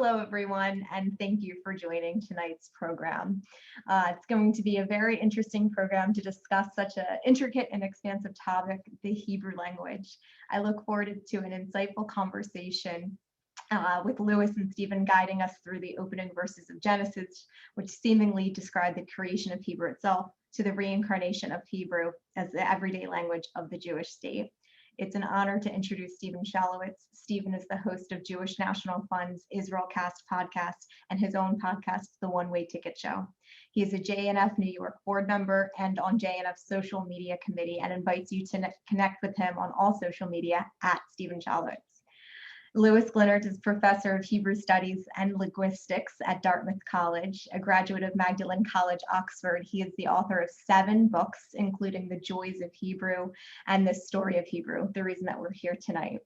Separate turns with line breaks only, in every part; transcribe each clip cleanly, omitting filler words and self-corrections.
Hello, everyone, and thank you for joining tonight's program. It's going to be a very interesting program to discuss such an intricate and expansive topic, the Hebrew language. I look forward to an insightful conversation with Lewis and Stephen guiding us through the opening verses of Genesis, which seemingly describe the creation of Hebrew itself, to the reincarnation of Hebrew as the everyday language of the Jewish state. It's an honor to introduce Stephen Shalowitz. Stephen is the host of Jewish National Fund's Israelcast podcast and his own podcast, The One Way Ticket Show. He is a JNF New York board member and on JNF's social media committee, and invites you to connect with him on all social media at Stephen Shalowitz. Louis Glinert is Professor of Hebrew Studies and Linguistics at Dartmouth College, a graduate of Magdalen College, Oxford. He is the author of 7 books, including The Joys of Hebrew and The Story of Hebrew, the reason that we're here tonight.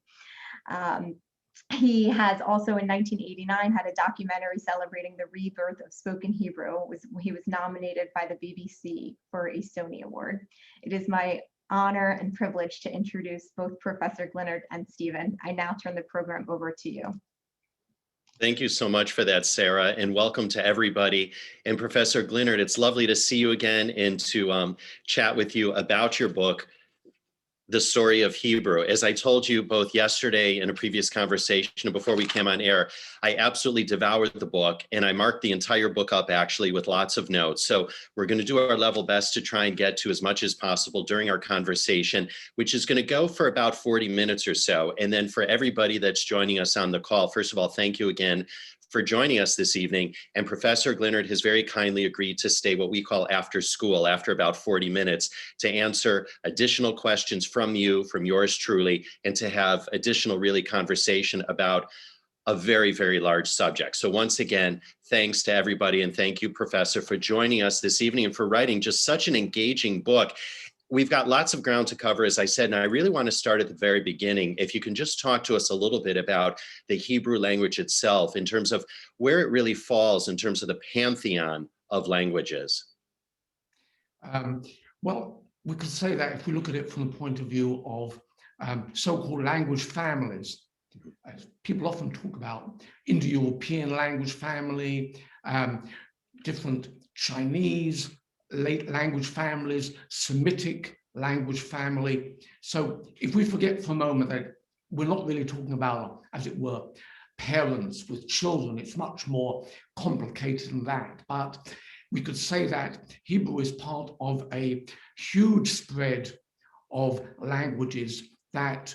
He has also in 1989 had a documentary celebrating the rebirth of spoken Hebrew. He was nominated by the BBC for a Sony Award. It is my honor and privilege to introduce both Professor Glinert and Stephen. I now turn the program over to you.
Thank you so much for that, Sarah, and welcome to everybody. And Professor Glinert, it's lovely to see you again and to chat with you about your book, The Story of Hebrew. As I told you both yesterday in a previous conversation and before we came on air, I absolutely devoured the book, and I marked the entire book up actually with lots of notes. So we're going to do our level best to try and get to as much as possible during our conversation, which is going to go for about 40 minutes or so. And then for everybody that's joining us on the call, first of all, thank you again for joining us this evening. And Professor Glinert has very kindly agreed to stay what we call after school, after about 40 minutes, to answer additional questions from you, from yours truly, and to have additional really conversation about a very, very large subject. So once again, thanks to everybody. And thank you, Professor, for joining us this evening and for writing just such an engaging book. We've got lots of ground to cover, as I said, and I really want to start at the very beginning. If you can just talk to us a little bit about the Hebrew language itself in terms of where it really falls in terms of the pantheon of languages.
Well, we could say that if we look at it from the point of view of so-called language families, people often talk about Indo-European language family, different Chinese late language families, Semitic language family. So if we forget for a moment that we're not really talking about, as it were, parents with children, it's much more complicated than that. But we could say that Hebrew is part of a huge spread of languages that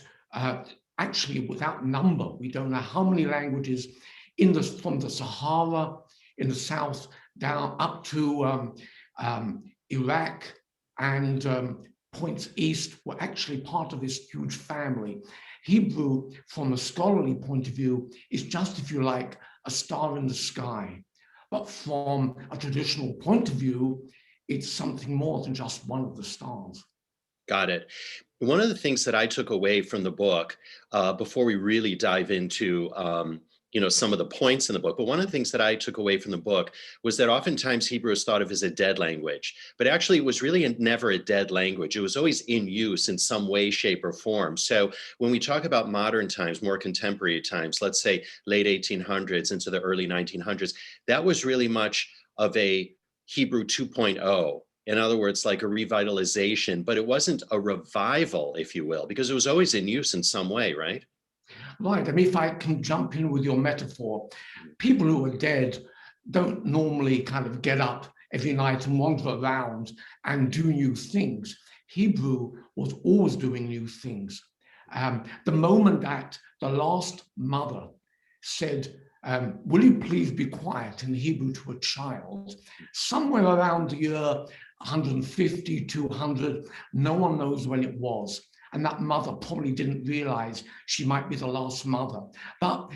actually without number, we don't know how many languages from the Sahara in the south down up to Iraq and points east were actually part of this huge family. Hebrew, from a scholarly point of view, is just, if you like, a star in the sky. But from a traditional point of view, it's something more than just one of the stars.
Got it. One of the things that I took away from the book, before we really dive into some of the points in the book, but one of the things that I took away from the book was that oftentimes Hebrew is thought of as a dead language, but actually it was really never a dead language. It was always in use in some way, shape, or form. So when we talk about modern times, more contemporary times, let's say late 1800s into the early 1900s, that was really much of a Hebrew 2.0. In other words, like a revitalization, but it wasn't a revival, if you will, because it was always in use in some way, right?
Right. I mean, if I can jump in with your metaphor, people who are dead don't normally kind of get up every night and wander around and do new things. Hebrew was always doing new things. The moment that the last mother said, will you please be quiet, in Hebrew to a child, somewhere around the year 150, 200, no one knows when it was. And that mother probably didn't realize she might be the last mother. But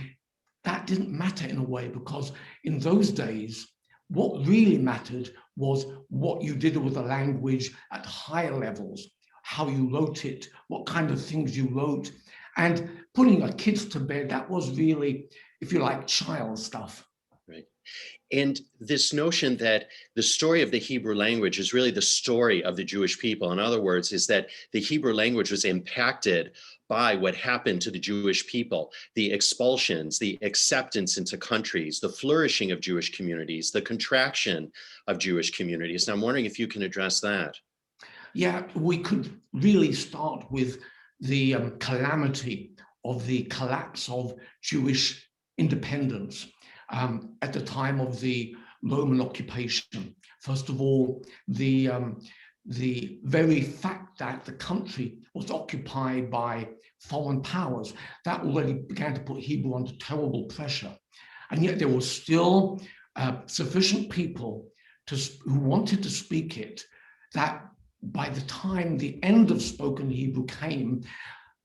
that didn't matter in a way, because in those days, what really mattered was what you did with the language at higher levels, how you wrote it, what kind of things you wrote. And putting our kids to bed, that was really, if you like, child stuff.
Right. And this notion that the story of the Hebrew language is really the story of the Jewish people. In other words, is that the Hebrew language was impacted by what happened to the Jewish people, the expulsions, the acceptance into countries, the flourishing of Jewish communities, the contraction of Jewish communities. And I'm wondering if you can address that.
Yeah, we could really start with the calamity of the collapse of Jewish independence at the time of the Roman occupation. First of all, the very fact that the country was occupied by foreign powers, that already began to put Hebrew under terrible pressure. And yet there were still sufficient people who wanted to speak it, that by the time the end of spoken Hebrew came,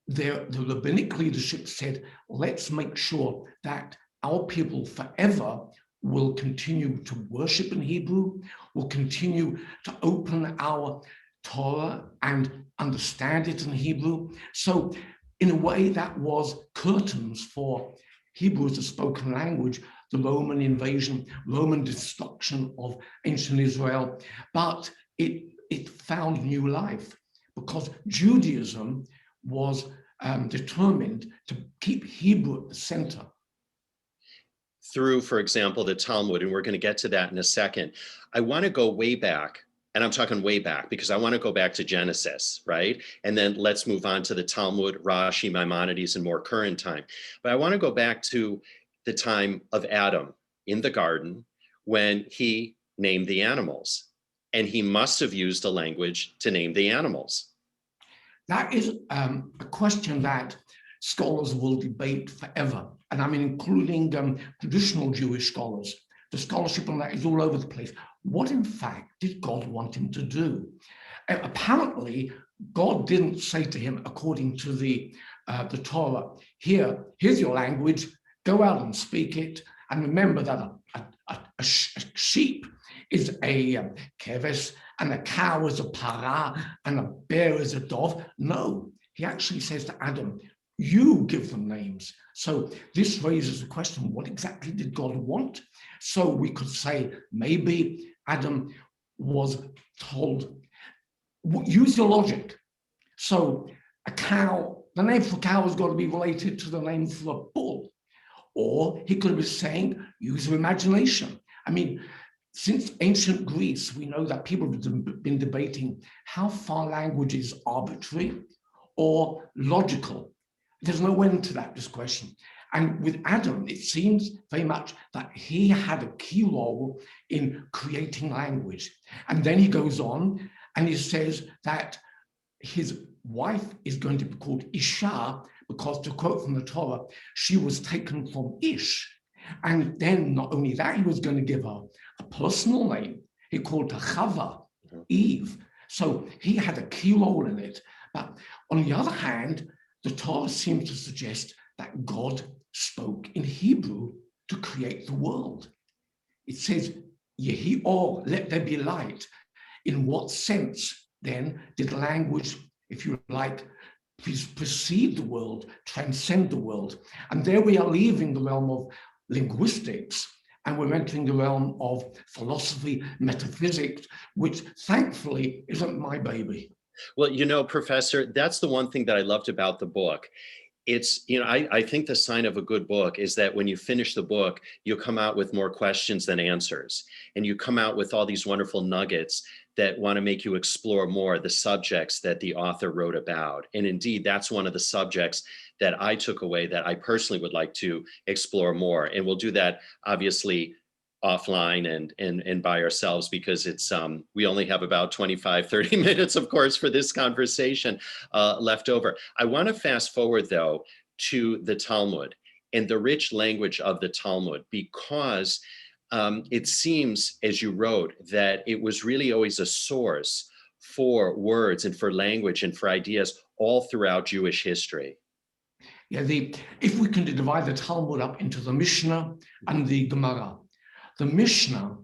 the rabbinic leadership said, let's make sure that our people forever will continue to worship in Hebrew, will continue to open our Torah and understand it in Hebrew. So in a way, that was curtains for Hebrew as a spoken language, the Roman invasion, Roman destruction of ancient Israel. But it found new life because Judaism was determined to keep Hebrew at the center.
Through, for example, the Talmud, and we're going to get to that in a second. I want to go way back, and I'm talking way back because I want to go back to Genesis, right? And then let's move on to the Talmud, Rashi, Maimonides, and more current time. But I want to go back to the time of Adam in the garden when he named the animals. And he must have used a language to name the animals.
That is a question that scholars will debate forever. And I mean, including traditional Jewish scholars. The scholarship on that is all over the place. What, in fact, did God want him to do? Apparently, God didn't say to him, according to the Torah, here's your language, go out and speak it. And remember that a sheep is a keves, and a cow is a para, and a bear is a dove. No, he actually says to Adam, you give them names. So this raises the question, what exactly did God want? So we could say maybe Adam was told, use your logic. So a cow, the name for a cow has got to be related to the name for a bull. Or he could be saying, use your imagination. I mean, since ancient Greece, we know that people have been debating how far language is arbitrary or logical. There's no end to this question. And with Adam, it seems very much that he had a key role in creating language. And then he goes on and he says that his wife is going to be called Isha, because to quote from the Torah, she was taken from Ish. And then not only that, he was going to give her a personal name. He called her Chava, Eve. So he had a key role in it. But on the other hand, the Torah seems to suggest that God spoke in Hebrew to create the world. It says, Yehi or, let there be light. In what sense, then, did language, if you like, precede the world, transcend the world? And there we are leaving the realm of linguistics, and we're entering the realm of philosophy, metaphysics, which thankfully isn't my baby.
Well, you know, Professor, that's the one thing that I loved about the book. It's, you know, I think the sign of a good book is that when you finish the book, you come out with more questions than answers. And you come out with all these wonderful nuggets that want to make you explore more the subjects that the author wrote about. And indeed, that's one of the subjects that I took away that I personally would like to explore more. And we'll do that, obviously, offline and by ourselves, because it's we only have about 25-30 minutes, of course, for this conversation left over. I want to fast forward, though, to the Talmud and the rich language of the Talmud, because it seems, as you wrote, that it was really always a source for words and for language and for ideas all throughout Jewish history.
Yeah, if we can divide the Talmud up into the Mishnah and the Gemara. The Mishnah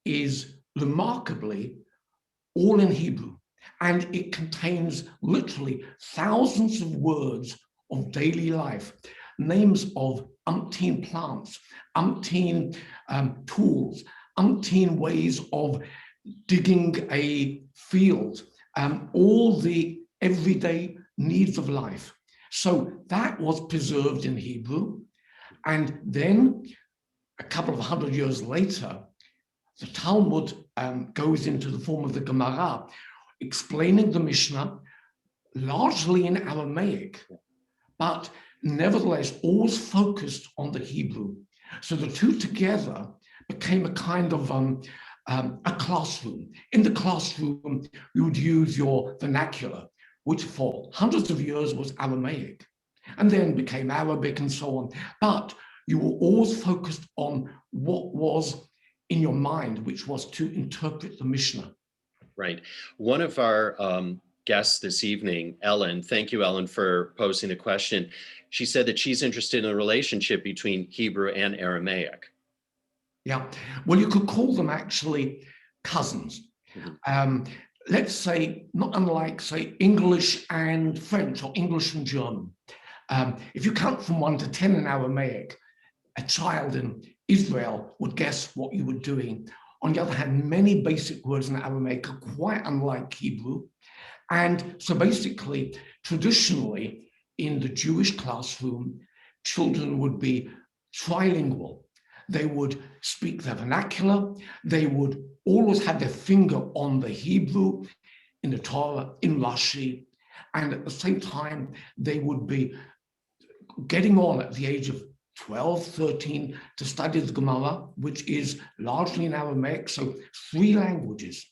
is remarkably all in Hebrew, and it contains literally thousands of words of daily life. names of umpteen plants, umpteen tools, umpteen ways of digging a field, all the everyday needs of life. So that was preserved in Hebrew. And then a couple of hundred years later, the Talmud goes into the form of the Gemara, explaining the Mishnah largely in Aramaic, but nevertheless always focused on the Hebrew. So the two together became a kind of a classroom. In the classroom, you would use your vernacular, which for hundreds of years was Aramaic, and then became Arabic and so on. But you were always focused on what was in your mind, which was to interpret the Mishnah.
Right. One of our guests this evening, Ellen, thank you, Ellen, for posing the question. She said that she's interested in the relationship between Hebrew and Aramaic.
Yeah, well, you could call them actually cousins. Let's say, not unlike, say, English and French or English and German. If you count from 1 to 10 in Aramaic, a child in Israel would guess what you were doing. On the other hand, many basic words in Aramaic are quite unlike Hebrew. And so basically, traditionally, in the Jewish classroom, children would be trilingual. They would speak their vernacular. They would always have their finger on the Hebrew in the Torah, in Rashi. And at the same time, they would be getting on at the age of 12, 13 to study the Gemara, which is largely in Aramaic, so 3 languages.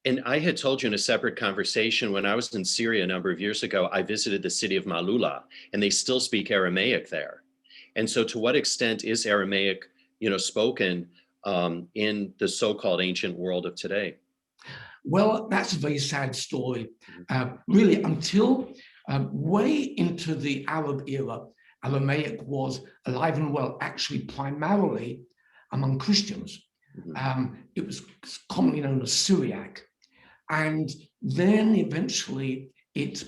And I had told you in a separate conversation, when I was in Syria a number of years ago, I visited the city of Malula, and they still speak Aramaic there. And so to what extent is Aramaic, spoken in the so-called ancient world of today?
Well, that's a very sad story. Really, until way into the Arab era, Aramaic was alive and well, actually primarily among Christians. It was commonly known as Syriac. And then eventually it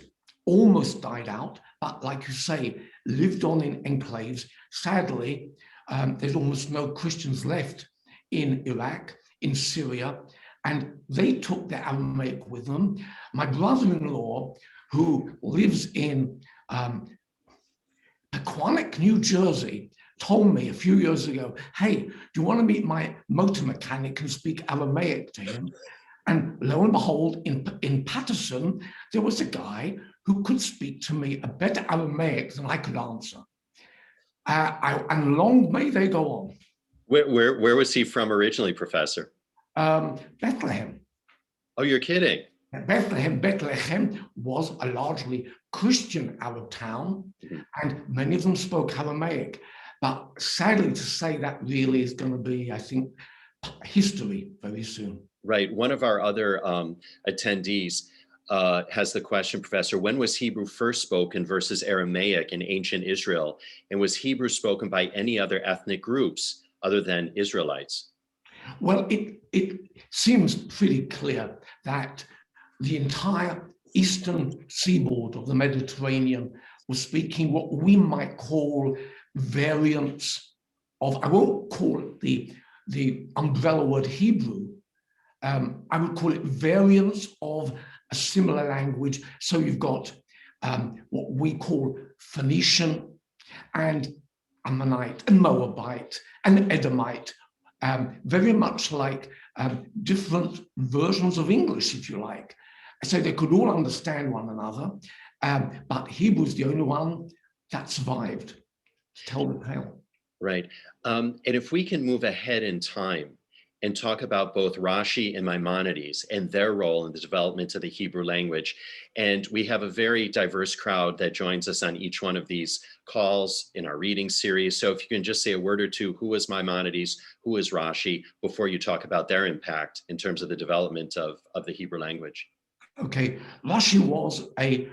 almost died out, but like you say, lived on in enclaves. Sadly, there's almost no Christians left in Iraq, in Syria, and they took their Aramaic with them. My brother-in-law, who lives in Pequannock, New Jersey, told me a few years ago, hey, do you want to meet my motor mechanic and speak Aramaic to him? And lo and behold, in Patterson, there was a guy who could speak to me a better Aramaic than I could answer. And long may they go on.
Where was he from originally, Professor?
Bethlehem.
Oh, you're kidding.
Bethlehem was a largely Christian Arab town, and many of them spoke Aramaic. But sadly to say, that really is going to be, I think, history very soon.
Right. One of our other attendees has the question, Professor, when was Hebrew first spoken versus Aramaic in ancient Israel? And was Hebrew spoken by any other ethnic groups other than Israelites?
Well, it seems pretty clear that the entire eastern seaboard of the Mediterranean was speaking what we might call variants of, I won't call it the umbrella word Hebrew, I would call it variants of a similar language. So you've got what we call Phoenician and Ammonite and Moabite and Edomite, very much like different versions of English, if you like. So they could all understand one another, but Hebrew is the only one that survived to tell the tale.
Right. And if we can move ahead in time and talk about both Rashi and Maimonides and their role in the development of the Hebrew language. And we have a very diverse crowd that joins us on each one of these calls in our reading series. So if you can just say a word or two, who is Maimonides, who is Rashi, before you talk about their impact in terms of the development of the Hebrew language.
Okay, Rashi was a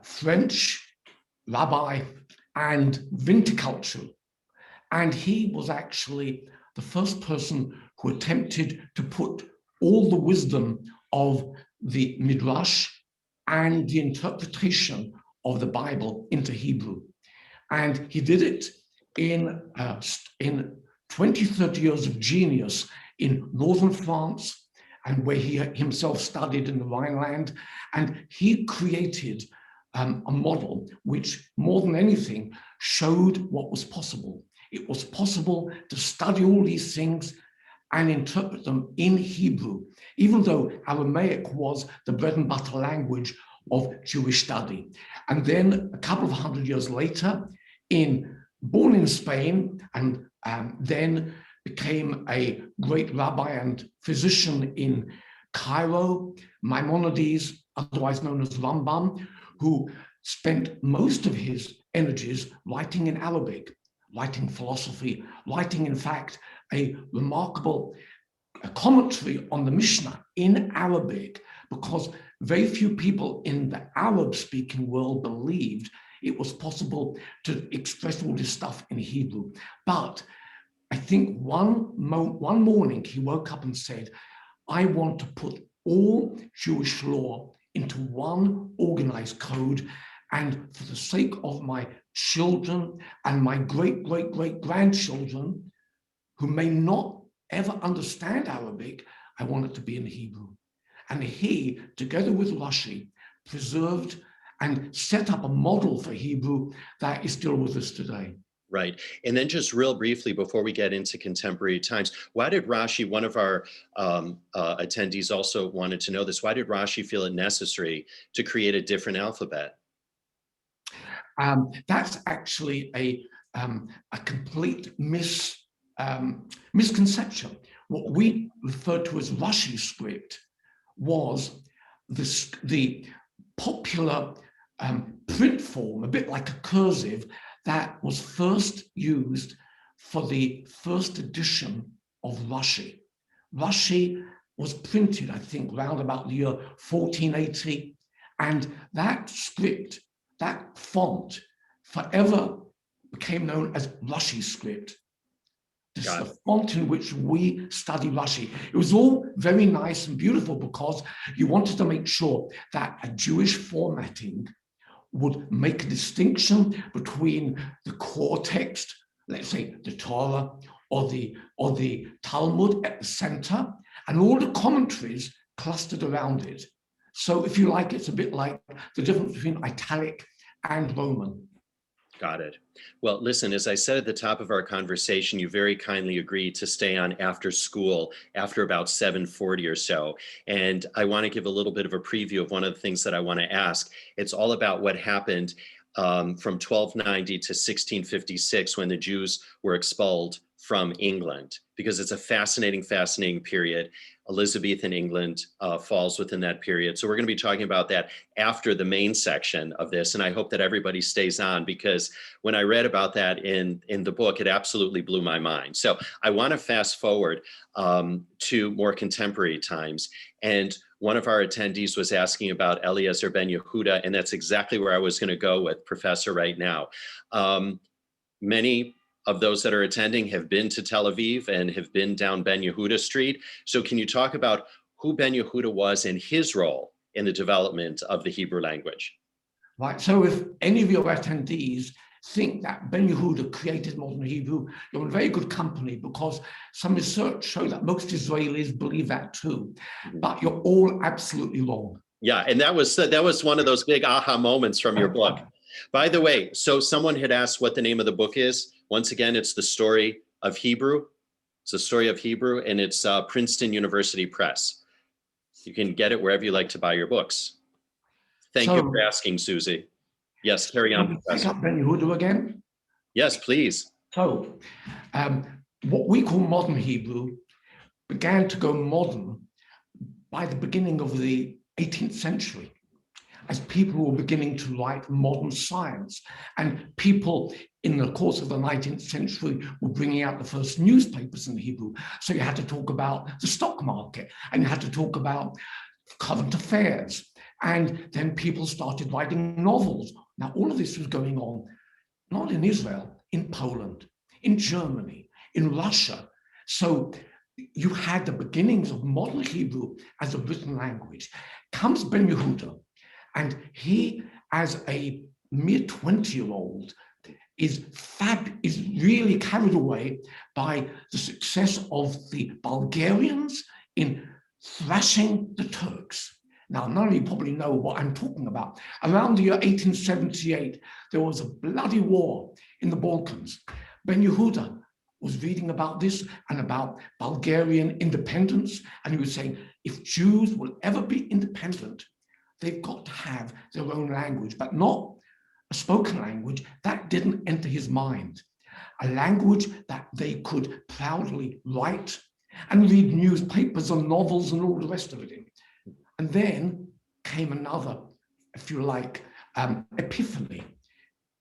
French rabbi and viticultural, and he was actually the first person who attempted to put all the wisdom of the Midrash and the interpretation of the Bible into Hebrew. And he did it in 20, 30 years of genius in northern France, and where he himself studied in the Rhineland. And he created a model which, more than anything, showed what was possible. It was possible to study all these things and interpret them in Hebrew, even though Aramaic was the bread and butter language of Jewish study. And then a couple of hundred years later, born in Spain, and then became a great rabbi and physician in Cairo, Maimonides, otherwise known as Rambam, who spent most of his energies writing in Arabic, writing philosophy, writing, in fact, a remarkable commentary on the Mishnah in Arabic, because very few people in the Arab-speaking world believed it was possible to express all this stuff in Hebrew. But I think one morning he woke up and said, I want to put all Jewish law into one organized code, and for the sake of my children and my great-great-great-grandchildren, who may not ever understand Arabic, I want it to be in Hebrew. And he, together with Rashi, preserved and set up a model for Hebrew that is still with us today.
Right. And then just real briefly, before we get into contemporary times, why did Rashi, one of our attendees also wanted to know this, why did Rashi feel it necessary to create a different alphabet?
That's actually a complete misconception. What we refer to as Rashi script was the popular print form, a bit like a cursive, that was first used for the first edition of Rashi. Rashi was printed, I think, round about the year 1480, and that script, that font, forever became known as Rashi script. This is the font in which we study Rashi. It was all very nice and beautiful because you wanted to make sure that a Jewish formatting would make a distinction between the core text, let's say the Torah or the Talmud at the center, and all the commentaries clustered around it. So if you like, it's a bit like the difference between italic and Roman.
Got it. Well, listen, as I said at the top of our conversation, you very kindly agreed to stay on after school after about 7:40 or so. And I want to give a little bit of a preview of one of the things that I want to ask. It's all about what happened from 1290 to 1656 when the Jews were expelled from England, because it's a fascinating, fascinating period. Elizabethan England falls within that period. So we're going to be talking about that after the main section of this. And I hope that everybody stays on, because when I read about that in the book, it absolutely blew my mind. So I want to fast forward to more contemporary times. And one of our attendees was asking about Eliezer ben Yehuda, and that's exactly where I was going to go with Professor right now. Many of those that are attending have been to Tel Aviv and have been down Ben Yehuda Street. So can you talk about who Ben Yehuda was and his role in the development of the Hebrew language?
Right, so if any of your attendees think that Ben Yehuda created modern Hebrew, you're in very good company, because some research shows that most Israelis believe that too, but you're all absolutely wrong.
Yeah, and that was one of those big aha moments from your book. By the way, so someone had asked what the name of the book is. Once again, it's The Story of Hebrew. It's the story of Hebrew, and it's Princeton University Press. You can get it wherever you like to buy your books. Thank you for asking, Susie. Yes, carry on,
Pick up Ben Yehuda again?
Yes, please.
So, what we call modern Hebrew began to go modern by the beginning of the 18th century, as people were beginning to write modern science, and people in the course of the 19th century were bringing out the first newspapers in Hebrew. So you had to talk about the stock market, and you had to talk about current affairs, and then people started writing novels. Now, all of this was going on, not in Israel, in Poland, in Germany, in Russia. So you had the beginnings of modern Hebrew as a written language. Comes Ben Yehuda, and he, as a mere 20-year-old, is really carried away by the success of the Bulgarians in thrashing the Turks. Now, none of you probably know what I'm talking about. Around the year 1878, there was a bloody war in the Balkans. Ben Yehuda was reading about this and about Bulgarian independence, and he was saying, if Jews will ever be independent, they've got to have their own language, but not a spoken language. That didn't enter his mind. A language that they could proudly write and read newspapers and novels and all the rest of it in. And then came another, if you like, epiphany.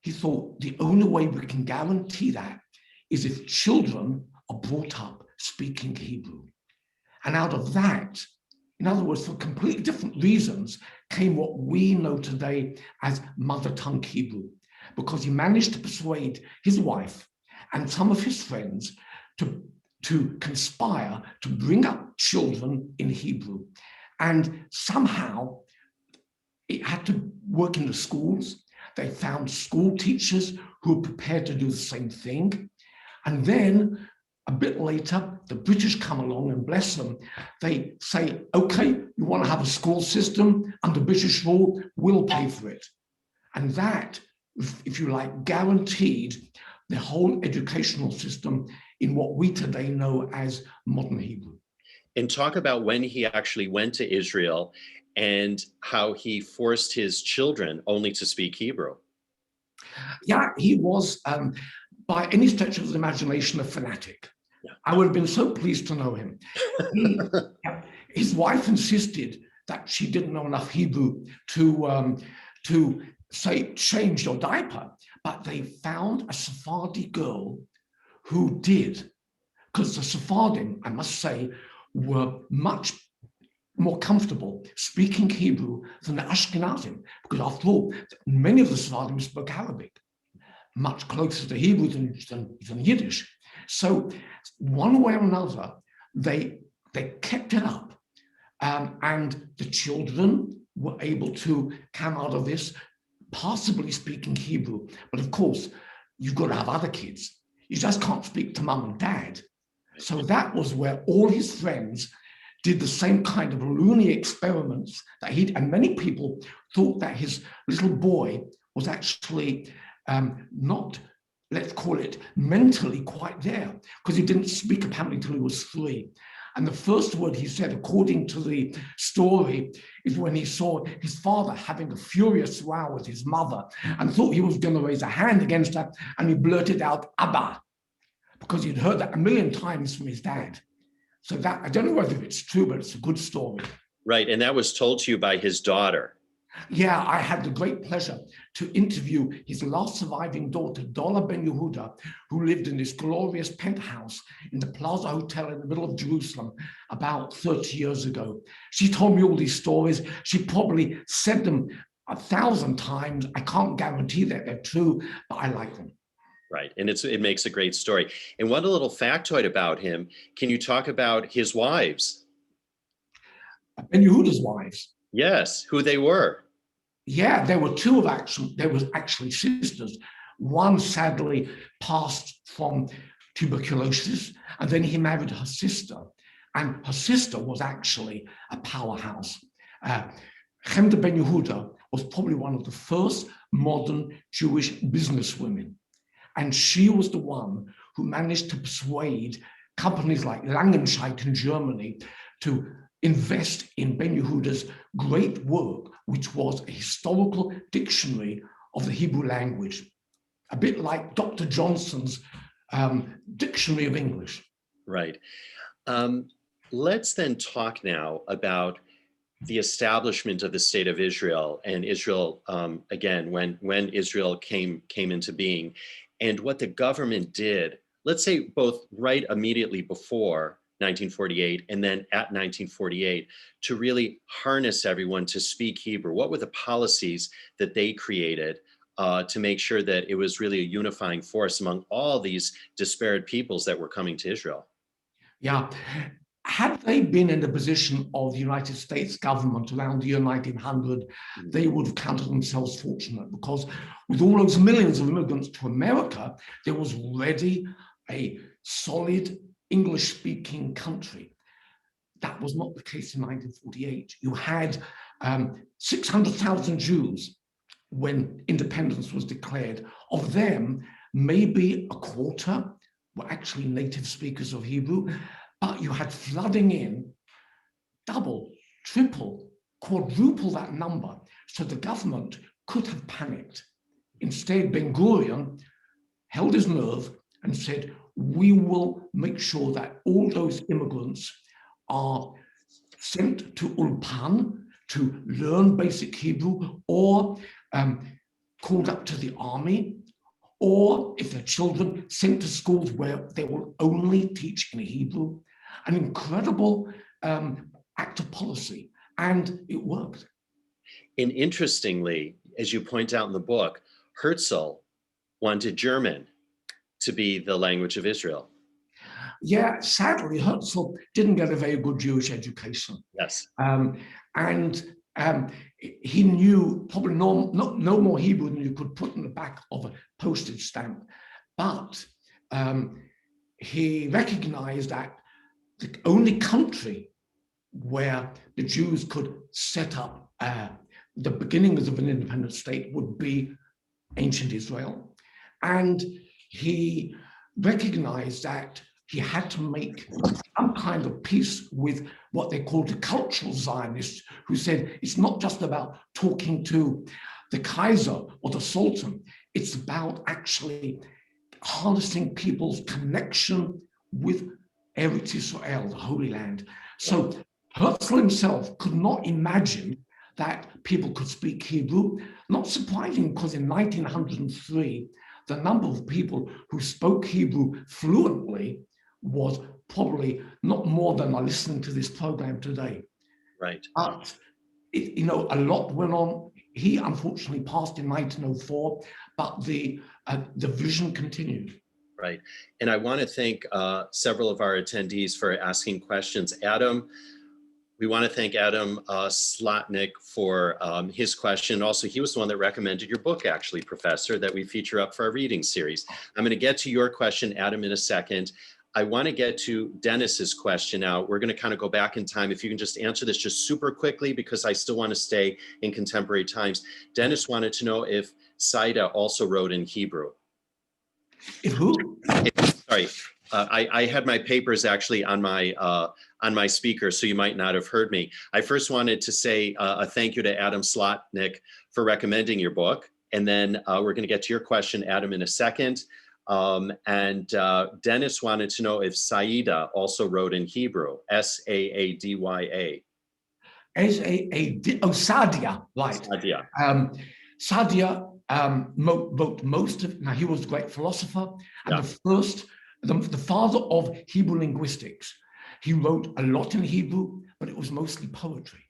He thought the only way we can guarantee that is if children are brought up speaking Hebrew. And out of that, in other words, for completely different reasons, came what we know today as mother tongue Hebrew, because he managed to persuade his wife and some of his friends to conspire to bring up children in Hebrew. And somehow it had to work in the schools. They found school teachers who were prepared to do the same thing. And then a bit later, the British come along and bless them. They say, okay, you want to have a school system under British rule, we'll pay for it. And that, if you like, guaranteed the whole educational system in what we today know as modern Hebrew.
And talk about when he actually went to Israel and how he forced his children only to speak Hebrew.
Yeah, he was, by any stretch of the imagination, a fanatic.
Yeah.
I would have been so pleased to know him. His wife insisted that she didn't know enough Hebrew to say, change your diaper, but they found a Sephardi girl who did, because the Sephardim, I must say, were much more comfortable speaking Hebrew than the Ashkenazim, because after all, many of the Sephardim spoke Arabic, much closer to Hebrew than Yiddish. So one way or another, they kept it up, and the children were able to come out of this possibly speaking Hebrew. But of course, you've got to have other kids. You just can't speak to mum and dad. So that was where all his friends did the same kind of loony experiments that and many people thought that his little boy was actually not, let's call it, mentally quite there, because he didn't speak apparently until he was 3. And the first word he said, according to the story, is when he saw his father having a furious row with his mother and thought he was going to raise a hand against her, and he blurted out, Abba, because he'd heard that a million times from his dad. So that, I don't know whether it's true, but it's a good story.
Right, and that was told to you by his daughter.
Yeah, I had the great pleasure to interview his last surviving daughter, Dola Ben Yehuda, who lived in this glorious penthouse in the Plaza Hotel in the middle of Jerusalem about 30 years ago. She told me all these stories. She probably said them 1,000 times. I can't guarantee that they're true, but I like them.
Right, and it makes a great story. And one little factoid about him, can you talk about his wives?
Ben Yehuda's wives.
Yes, who they were.
Yeah, there were two of actually, there was actually sisters. One sadly passed from tuberculosis, and then he married her sister. And her sister was actually a powerhouse. Chemda Ben Yehuda was probably one of the first modern Jewish businesswomen. And she was the one who managed to persuade companies like Langenscheidt in Germany to invest in Ben Yehuda's great work, which was a historical dictionary of the Hebrew language, a bit like Dr. Johnson's Dictionary of English.
Right. Let's then talk now about the establishment of the state of Israel and Israel, again, when Israel came into being, and what the government did, let's say both right immediately before 1948 and then at 1948, to really harness everyone to speak Hebrew. What were the policies that they created to make sure that it was really a unifying force among all these disparate peoples that were coming to Israel?
Yeah, Had they been in the position of the United States government around the year 1900, they would have counted themselves fortunate, because with all those millions of immigrants to America, there was already a solid English-speaking country. That was not the case in 1948. You had 600,000 Jews when independence was declared. Of them, maybe a quarter were actually native speakers of Hebrew, but you had flooding in double, triple, quadruple that number, so the government could have panicked. Instead, Ben-Gurion held his nerve and said, we will make sure that all those immigrants are sent to Ulpan to learn basic Hebrew, or called up to the army, or if they're children, sent to schools where they will only teach in Hebrew. An incredible act of policy, and it worked.
And interestingly, as you point out in the book, Herzl wanted German to be the language of Israel.
Yeah, sadly, Herzl didn't get a very good Jewish education.
Yes.
He knew probably no more Hebrew than you could put in the back of a postage stamp. But he recognized that the only country where the Jews could set up the beginnings of an independent state would be ancient Israel. And he recognized that he had to make some kind of peace with what they called the cultural Zionists, who said it's not just about talking to the Kaiser or the Sultan, it's about actually harnessing people's connection with Eretz Israel, the Holy Land. So Herzl himself could not imagine that people could speak Hebrew. Not surprising, because in 1903, the number of people who spoke Hebrew fluently was probably not more than are listening to this program today.
Right.
But a lot went on. He unfortunately passed in 1904, but the vision continued.
Right. And I want to thank several of our attendees for asking questions. Adam, we want to thank Adam Slotnick for his question. Also, he was the one that recommended your book, actually, Professor, that we feature up for our reading series. I'm going to get to your question, Adam, in a second. I want to get to Dennis's question now. We're going to kind of go back in time. If you can just answer this just super quickly, because I still want to stay in contemporary times. Dennis wanted to know if Saida also wrote in Hebrew.
If who?
Sorry, I had my papers actually on my speaker, so you might not have heard me. I first wanted to say a thank you to Adam Slotnick for recommending your book. And then we're going to get to your question, Adam, in a second. Dennis wanted to know if Saida also wrote in Hebrew, S-A-A-D-Y-A.
S-A-A-D, oh, Sadia, right.
Sadia.
Sadia wrote most of, now he was a great philosopher, and the father of Hebrew linguistics. He wrote a lot in Hebrew, but it was mostly poetry.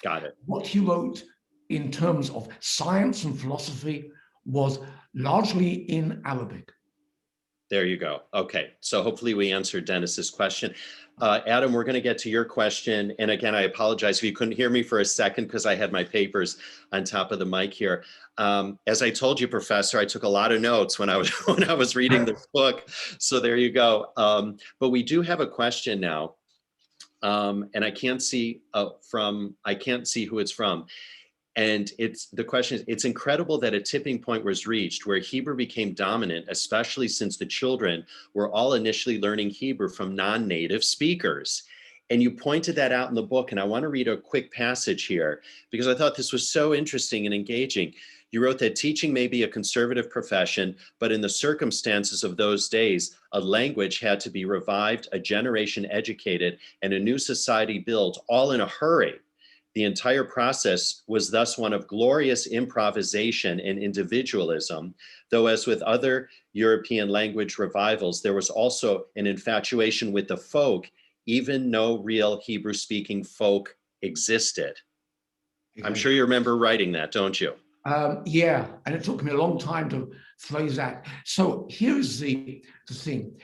Got it.
What he wrote in terms of science and philosophy was largely in Arabic.
There you go. Okay, so hopefully we answered Dennis's question. Adam, we're going to get to your question. And again, I apologize if you couldn't hear me for a second because I had my papers on top of the mic here. As I told you, Professor, I took a lot of notes when I was reading this book. So there you go. But we do have a question now, and I can't see who it's from. And the question is, it's incredible that a tipping point was reached where Hebrew became dominant, especially since the children were all initially learning Hebrew from non-native speakers. And you pointed that out in the book, and I want to read a quick passage here because I thought this was so interesting and engaging. You wrote that teaching may be a conservative profession, but in the circumstances of those days, a language had to be revived, a generation educated, and a new society built, all in a hurry. The entire process was thus one of glorious improvisation and individualism, though as with other European language revivals, there was also an infatuation with the folk, even no real Hebrew-speaking folk existed.
Yeah.
I'm sure you remember writing that, don't you?
Yeah, and it took me a long time to phrase that. So here's the thing.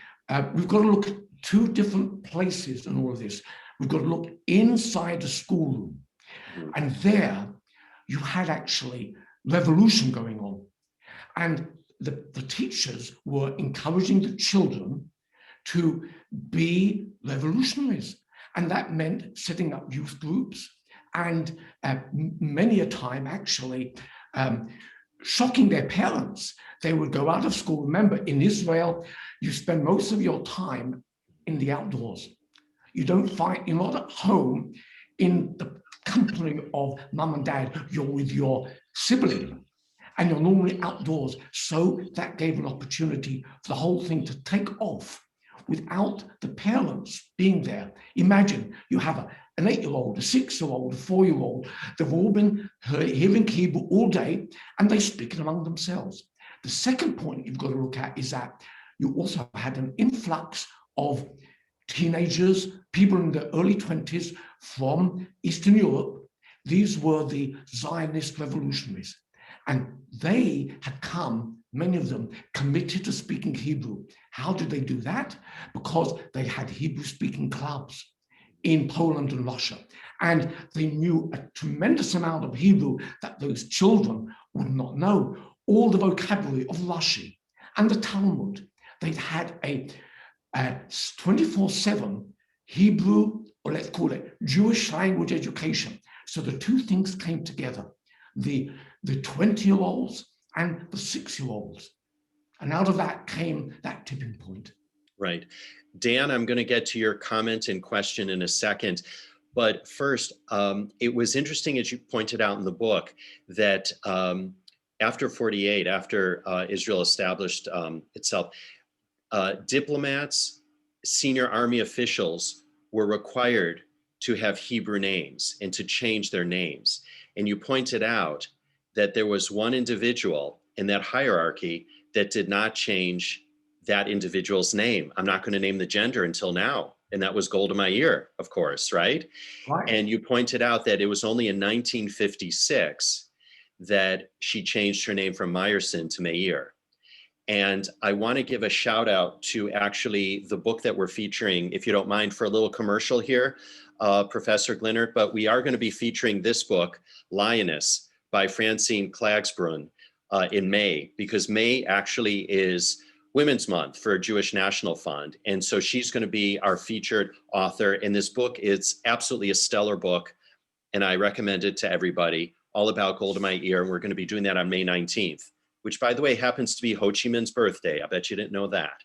we've got to look at two different places in all of this. We've got to look inside the schoolroom. And there you had actually revolution going on. And the teachers were encouraging the children to be revolutionaries. And that meant setting up youth groups and many a time actually shocking their parents. They would go out of school. Remember, in Israel, you spend most of your time in the outdoors. You're not at home in the company of mum and dad. You're with your sibling and you're normally outdoors. So that gave an opportunity for the whole thing to take off without the parents being there. Imagine you have an 8-year-old, a 6-year-old, a 4-year-old. They've all been hearing Hebrew all day and they speak it among themselves. The second point you've got to look at is that you also had an influx of teenagers, people in the early 20s from Eastern Europe. These were the Zionist revolutionaries. And they had come, many of them, committed to speaking Hebrew. How did they do that? Because they had Hebrew-speaking clubs in Poland and Russia. And they knew a tremendous amount of Hebrew that those children would not know. All the vocabulary of Rashi and the Talmud. They'd had a 24/7 Hebrew, or let's call it Jewish language education. So the two things came together, the 20-year-olds and the 6-year-olds. And out of that came that tipping point.
Right. Dan, I'm going to get to your comment and question in a second. But first, it was interesting, as you pointed out in the book, that after 48, after Israel established itself, diplomats, senior army officials were required to have Hebrew names and to change their names. And you pointed out that there was one individual in that hierarchy that did not change that individual's name. I'm not going to name the gender until now. And that was Golda Meir, of course, right? And you pointed out that it was only in 1956 that she changed her name from Meyerson to Meir. And I want to give a shout out to actually the book that we're featuring, if you don't mind, for a little commercial here, Professor Glinert, but we are going to be featuring this book, Lioness, by Francine Klagsbrunn, in May, because May actually is Women's Month for Jewish National Fund. And so she's going to be our featured author. And this book is absolutely a stellar book. And I recommend it to everybody, all about Golda Meir. And we're going to be doing that on May 19th, which, by the way, happens to be Ho Chi Minh's birthday. I bet you didn't know that.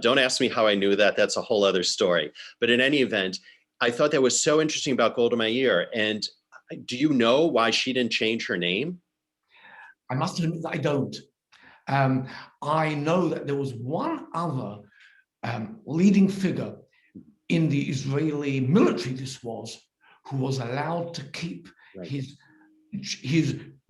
Don't ask me how I knew that. That's a whole other story. But in any event, I thought that was so interesting about Golda Meir. And do you know why she didn't change her name?
I must admit that I don't. I know that there was one other leading figure in the Israeli military, who was allowed to keep his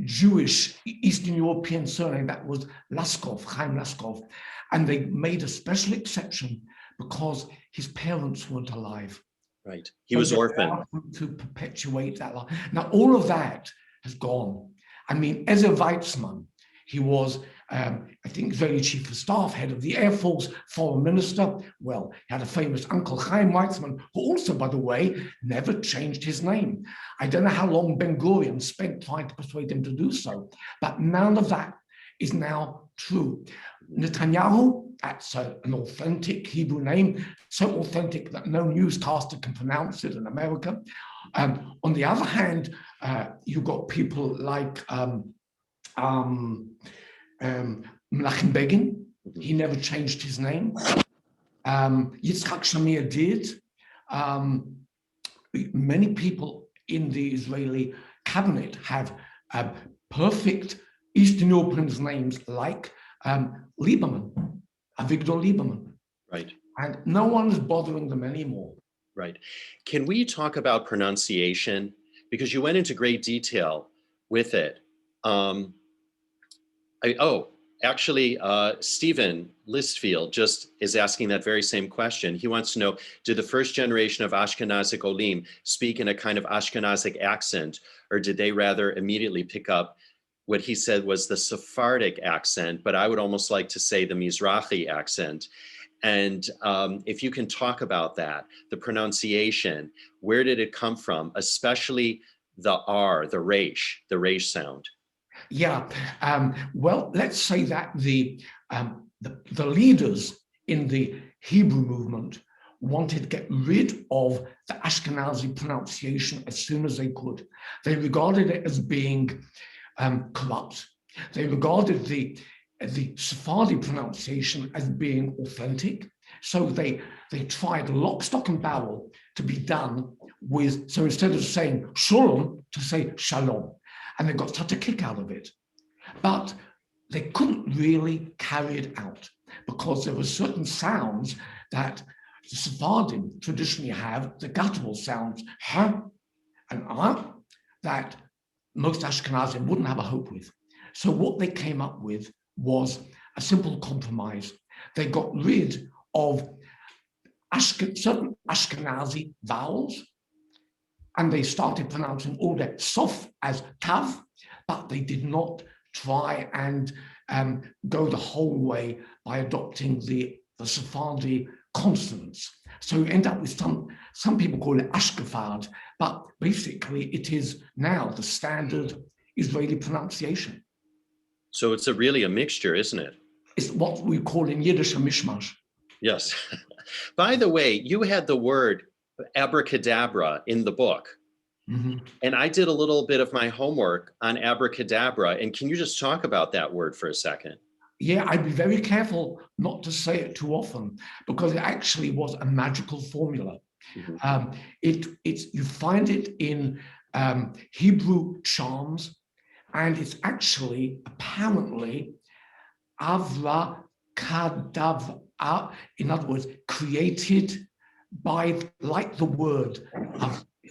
Jewish Eastern European surname. That was Laskov, Chaim Laskov. And they made a special exception because his parents weren't alive.
Right. He was orphaned.
To perpetuate that life. Now, all of that has gone. I mean, Ezer Weizmann, he was, I think, Israeli Chief of Staff, head of the Air Force, foreign minister. Well, he had a famous uncle, Chaim Weizmann, who also, by the way, never changed his name. I don't know how long Ben Gurion spent trying to persuade him to do so, but none of that is now true. Netanyahu, that's an authentic Hebrew name, so authentic that no newscaster can pronounce it in America. On the other hand, you've got people like Menachem Begin. He never changed his name. Yitzhak Shamir did. Many people in the Israeli cabinet have perfect Eastern European names like Lieberman, Avigdor Lieberman.
Right.
And no one is bothering them anymore.
Right. Can we talk about pronunciation? Because you went into great detail with it. Stephen Listfield just is asking that very same question. He wants to know, did the first generation of Ashkenazic Olim speak in a kind of Ashkenazic accent, or did they rather immediately pick up what he said was the Sephardic accent, but I would almost like to say the Mizrahi accent? And if you can talk about that, the pronunciation, where did it come from, especially the R, the resh sound?
Yeah, well, let's say that the leaders in the Hebrew movement wanted to get rid of the Ashkenazi pronunciation as soon as they could. They regarded it as being corrupt. They regarded the Sephardi pronunciation as being authentic. So they tried lock, stock, and barrel to be done with, so instead of saying shalom, to say shalom. And they got such a kick out of it. But they couldn't really carry it out because there were certain sounds that the Sephardim traditionally have, the guttural sounds, huh and that most Ashkenazim wouldn't have a hope with. So what they came up with was a simple compromise. They got rid of certain Ashkenazi vowels, and they started pronouncing all that soft as tav, but they did not try and go the whole way by adopting the Sephardi consonants. So you end up with some people call it Ashkefard, but basically it is now the standard Israeli pronunciation.
So it's really a mixture, isn't it?
It's what we call in Yiddish a mishmash.
Yes. By the way, you had the word abracadabra in the book.
Mm-hmm.
And I did a little bit of my homework on abracadabra. And can you just talk about that word for a second?
Yeah, I'd be very careful not to say it too often because it actually was a magical formula. Mm-hmm. You find it in Hebrew charms, and it's actually apparently avra kadav, in other words, created by, like the word,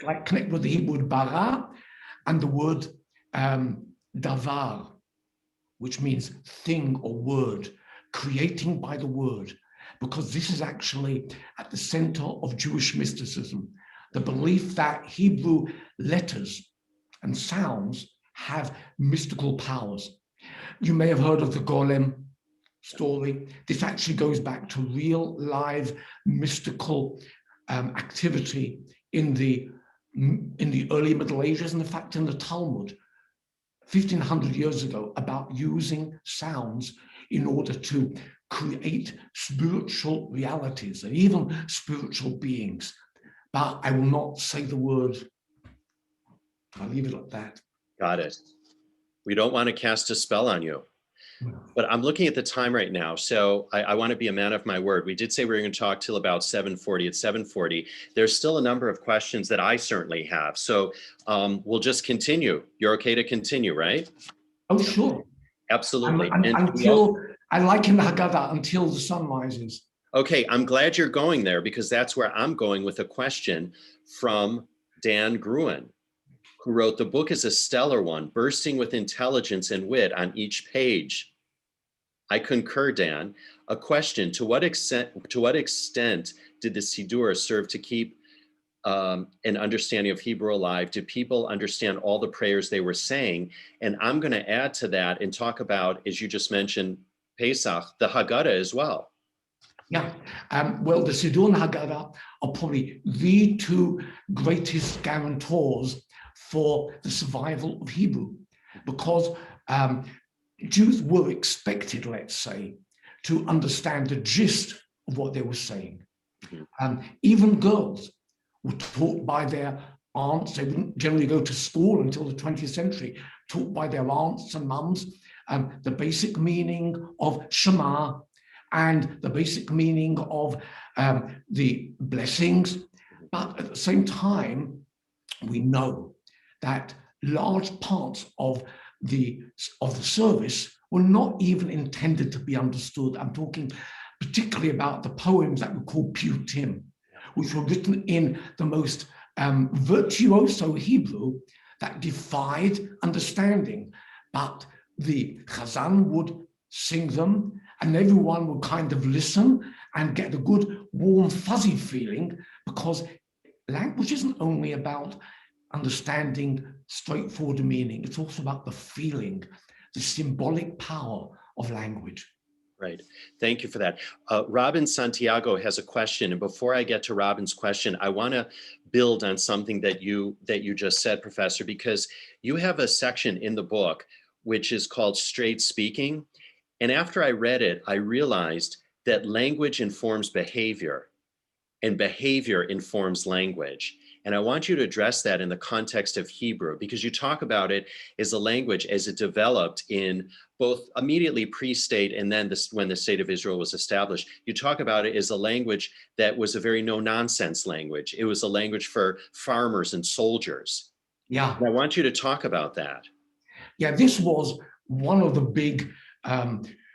like connect with the Hebrew word bara and the word davar, which means thing or word, creating by the word, because this is actually at the center of Jewish mysticism, the belief that Hebrew letters and sounds have mystical powers. You may have heard of the golem story. This actually goes back to real live mystical activity in the early Middle Ages, and in fact in the Talmud 1500 years ago, about using sounds in order to create spiritual realities and even spiritual beings. But I will not say the word. I'll leave it at that.
Got it. We don't want to cast a spell on you. But I'm looking at the time right now, so I want to be a man of my word. We did say we were going to talk till about 7:40. At 7:40, there's still a number of questions that I certainly have. So we'll just continue. You're okay to continue, right?
Oh, sure.
Absolutely.
I like in the Haggadah, until the sun rises.
Okay, I'm glad you're going there because that's where I'm going with a question from Dan Gruen, who wrote, "The book is a stellar one, bursting with intelligence and wit on each page." I concur, Dan. A question: to what extent did the Siddur serve to keep an understanding of Hebrew alive? Did people understand all the prayers they were saying? And I'm going to add to that and talk about, as you just mentioned, Pesach, the Haggadah as well.
Yeah, well, the Siddur and Haggadah are probably the two greatest guarantors for the survival of Hebrew, because Jews were expected, let's say, to understand the gist of what they were saying. Even girls were taught by their aunts. They wouldn't generally go to school until the 20th century, taught by their aunts and mums the basic meaning of Shema and the basic meaning of the blessings. But at the same time, we know that large parts of the service were not even intended to be understood. I'm talking particularly about the poems that we call piyutim, which were written in the most virtuoso Hebrew that defied understanding. But the Chazan would sing them, and everyone would kind of listen and get a good, warm, fuzzy feeling, because language isn't only about understanding straightforward meaning, it's also about the feeling, the symbolic power of language.
Right. Thank you for that. Robin Santiago has a question, and before I get to Robin's question, I want to build on something that you just said, Professor, because you have a section in the book which is called Straight Speaking, and after I read it, I realized that language informs behavior, and behavior informs language. And I want you to address that in the context of Hebrew, because you talk about it as a language as it developed in both immediately pre-state and then when the state of Israel was established. You talk about it as a language that was a very no-nonsense language. It was a language for farmers and soldiers.
Yeah.
And I want you to talk about that.
Yeah, this was one of the big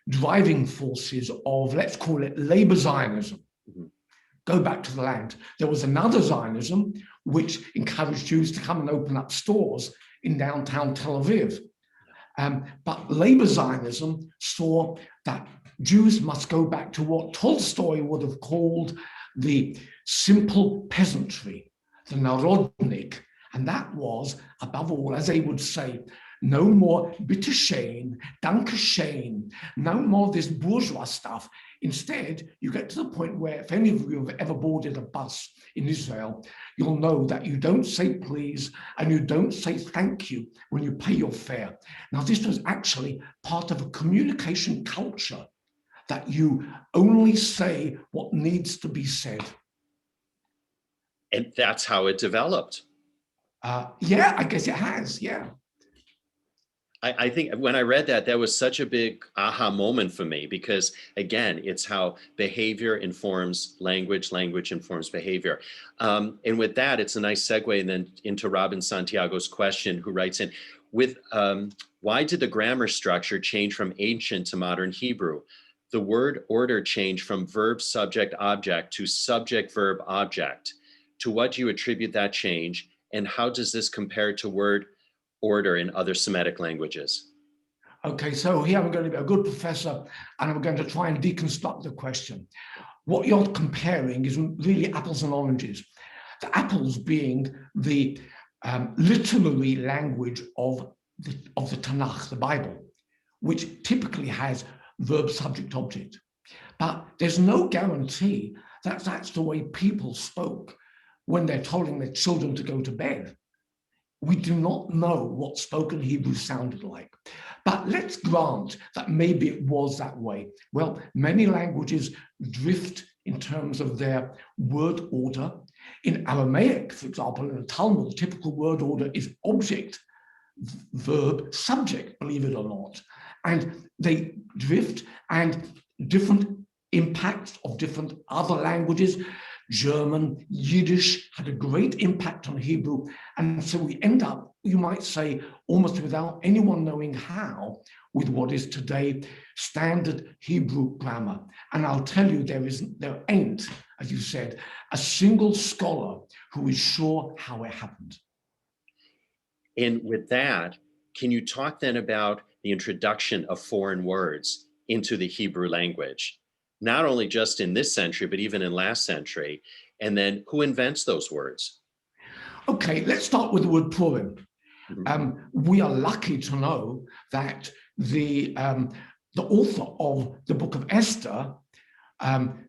driving forces of, let's call it, labor Zionism.
Mhm.
Go back to the land. There was another Zionism which encouraged Jews to come and open up stores in downtown Tel Aviv. But labor Zionism saw that Jews must go back to what Tolstoy would have called the simple peasantry, the narodnik. And that was, above all, as they would say, no more bitte schön, danke schön, no more this bourgeois stuff. Instead, you get to the point where, if any of you have ever boarded a bus in Israel, you'll know that you don't say please and you don't say thank you when you pay your fare. Now, this was actually part of a communication culture that you only say what needs to be said.
And that's how it developed.
Yeah, I guess it has, yeah.
I think when I read that, that was such a big aha moment for me, because again, it's how behavior informs language, language informs behavior. And with that, it's a nice segue and then into Robin Santiago's question, who writes in, why did the grammar structure change from ancient to modern Hebrew? The word order changed from verb, subject, object to subject, verb, object. To what do you attribute that change? And how does this compare to word order in other Semitic languages?
Okay, so here I'm going to be a good professor and I'm going to try and deconstruct the question. What you're comparing is really apples and oranges. The apples being the literary language of the Tanakh, the Bible, which typically has verb, subject, object. But there's no guarantee that that's the way people spoke when they're telling their children to go to bed. We do not know what spoken Hebrew sounded like. But let's grant that maybe it was that way. Well, many languages drift in terms of their word order. In Aramaic, for example, in the Talmud, the typical word order is object, verb, subject, believe it or not. And they drift, and different impacts of different other languages. German, Yiddish had a great impact on Hebrew. And so we end up, you might say, almost without anyone knowing how, with what is today standard Hebrew grammar. And I'll tell you, there ain't, as you said, a single scholar who is sure how it happened.
And with that, can you talk then about the introduction of foreign words into the Hebrew language? Not only just in this century, but even in last century. And then who invents those words?
Okay, let's start with the word Purim. We are lucky to know that the author of the book of Esther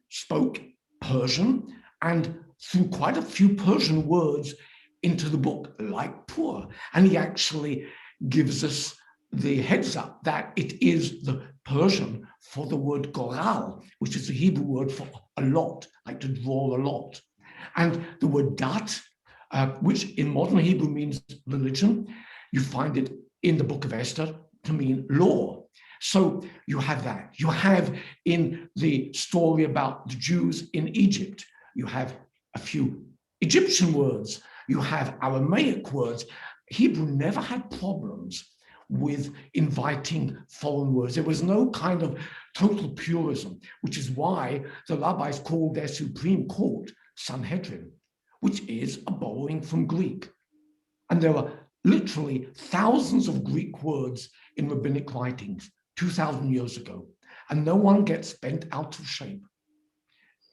spoke Persian and threw quite a few Persian words into the book, like Pur. And he actually gives us the heads up that it is the Persian for the word goral, which is the Hebrew word for a lot, like to draw a lot. And the word dat, which in modern Hebrew means religion, you find it in the book of Esther to mean law. So you have that. You have in the story about the Jews in Egypt, you have a few Egyptian words, you have Aramaic words. Hebrew never had problems with inviting foreign words. There was no kind of total purism, which is why the rabbis called their supreme court Sanhedrin, which is a borrowing from Greek. And there are literally thousands of Greek words in rabbinic writings 2,000 years ago, and no one gets bent out of shape,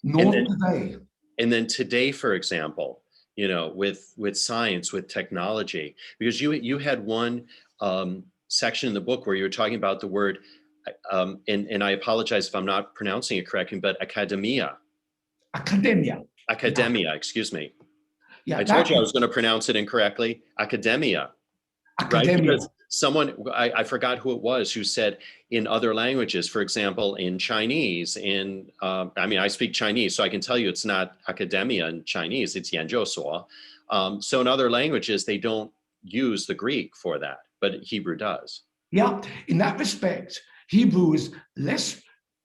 nor today.
And then today, for example, you know, with science, with technology, because you had one section in the book where you were talking about the word and I apologize if I'm not pronouncing it correctly, but academia.
Academia.
Academia, excuse me.
Yeah,
I told you I was going to pronounce it incorrectly. Academia, right?
academia.
Because someone, I forgot who it was, who said in other languages, for example, in Chinese, I mean, I speak Chinese, so I can tell you it's not academia in Chinese, it's 研究所. So in other languages, they don't use the Greek for that, but Hebrew does.
Yeah, in that respect, Hebrew is less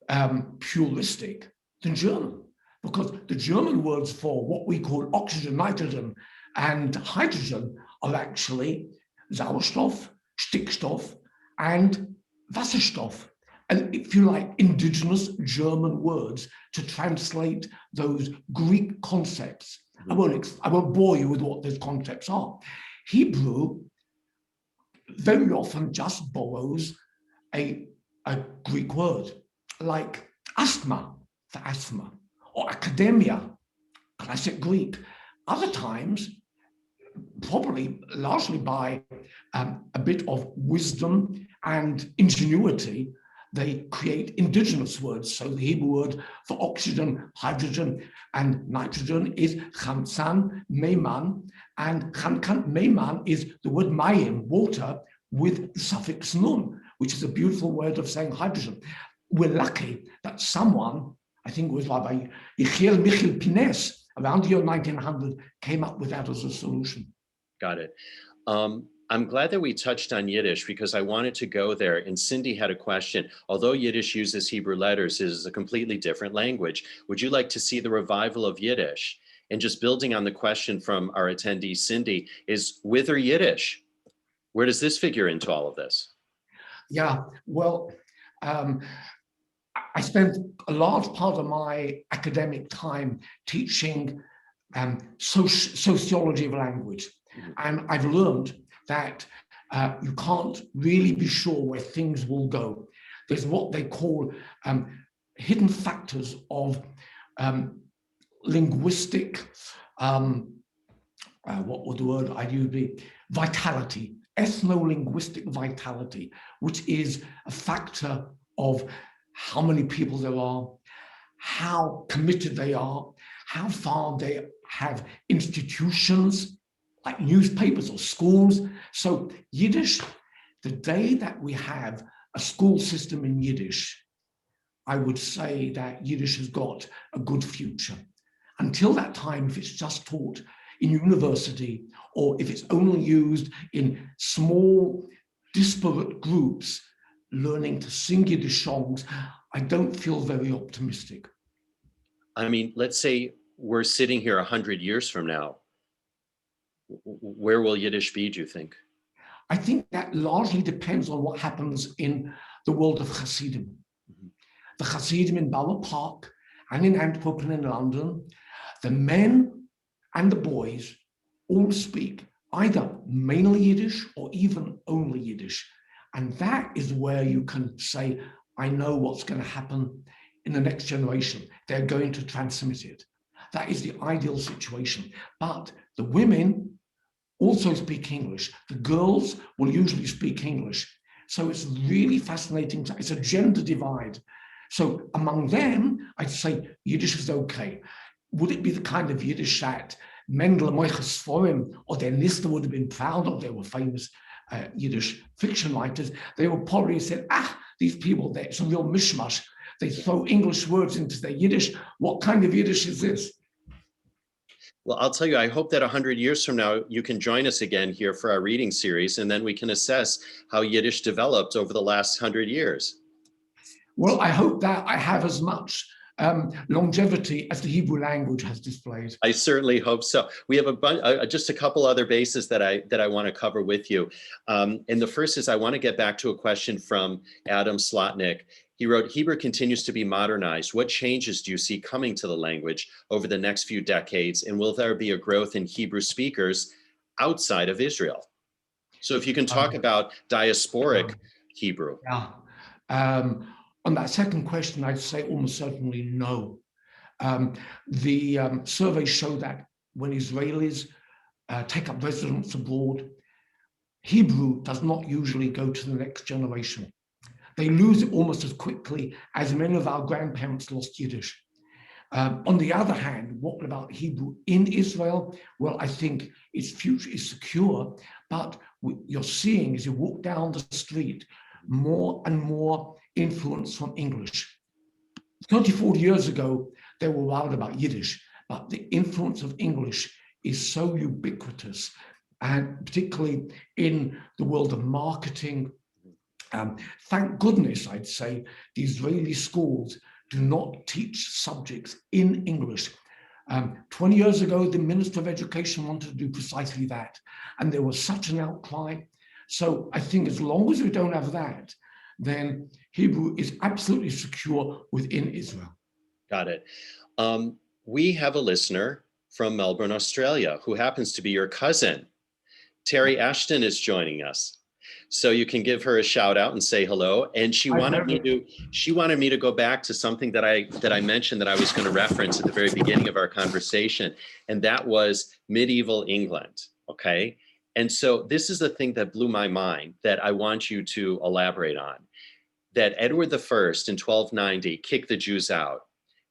puristic than German, because the German words for what we call oxygen, nitrogen, and hydrogen are actually Sauerstoff, Stickstoff, and Wasserstoff. And if you like, indigenous German words to translate those Greek concepts. I won't bore you with what those concepts are. Hebrew very often just borrows a Greek word, like asthma for asthma, or academia, classic Greek. Other times, probably largely by a bit of wisdom and ingenuity, they create indigenous words. So the Hebrew word for oxygen, hydrogen, and nitrogen is chamsan, meiman, and chamkan meiman is the word mayim, water, with the suffix nun, which is a beautiful word of saying hydrogen. We're lucky that someone, I think it was Rabbi Yechiel Michel Pines, around the year 1900, came up with that as a solution.
Got it. I'm glad that we touched on Yiddish because I wanted to go there, and Cindy had a question. Although Yiddish uses Hebrew letters, it is a completely different language. Would you like to see the revival of Yiddish? And just building on the question from our attendee, Cindy, is with or Yiddish? Where does this figure into all of this?
Yeah, well, I spent a large part of my academic time teaching sociology of language. And I've learned that you can't really be sure where things will go. There's what they call hidden factors of linguistic, what would the word I'd use be? Vitality, ethno-linguistic vitality, which is a factor of how many people there are, how committed they are, how far they have institutions like newspapers or schools. So Yiddish, the day that we have a school system in Yiddish, I would say that Yiddish has got a good future. Until that time, if it's just taught in university, or if it's only used in small, disparate groups, learning to sing Yiddish songs, I don't feel very optimistic.
I mean, let's say we're sitting here 100 years from now. Where will Yiddish be, do you think?
I think that largely depends on what happens in the world of Hasidim. The Hasidim in Bauer Park and in Antwerp and in London, the men and the boys all speak either mainly Yiddish or even only Yiddish. And that is where you can say, I know what's going to happen in the next generation. They're going to transmit it. That is the ideal situation. But the women also speak English. The girls will usually speak English. So it's really fascinating. It's a gender divide. So among them, I'd say Yiddish is okay. Would it be the kind of Yiddish that Mendel and Moiches Forim or their Nista would have been proud of? They were famous Yiddish fiction writers. They would probably have said, these people, it's a real mishmash. They throw English words into their Yiddish. What kind of Yiddish is this?
Well, I'll tell you, I hope that 100 years from now, you can join us again here for our reading series, and then we can assess how Yiddish developed over the last 100 years.
Well, I hope that I have as much longevity as the Hebrew language has displayed.
I certainly hope so. We have just a couple other bases that I want to cover with you. And the first is I want to get back to a question from Adam Slotnick. He wrote, Hebrew continues to be modernized. What changes do you see coming to the language over the next few decades? And will there be a growth in Hebrew speakers outside of Israel? So if you can talk about diasporic Hebrew.
Yeah. On that second question, I'd say almost certainly no. The surveys show that when Israelis take up residence abroad, Hebrew does not usually go to the next generation. They lose it almost as quickly as many of our grandparents lost Yiddish. On the other hand, what about Hebrew in Israel? Well, I think its future is secure, but what you're seeing as you walk down the street, more and more influence from English. 30, 40 years ago, they were wild about Yiddish, but the influence of English is so ubiquitous, and particularly in the world of marketing. Thank goodness, I'd say, the Israeli schools do not teach subjects in English. 20 years ago, the Minister of Education wanted to do precisely that, and there was such an outcry. So I think as long as we don't have that, then Hebrew is absolutely secure within Israel.
Got it. We have a listener from Melbourne, Australia, who happens to be your cousin. Terry Ashton is joining us. So you can give her a shout out and say hello. And she wanted me to go back to something that I mentioned that I was going to reference at the very beginning of our conversation, and that was medieval England. Okay. And so this is the thing that blew my mind that I want you to elaborate on. That Edward I in 1290 kicked the Jews out.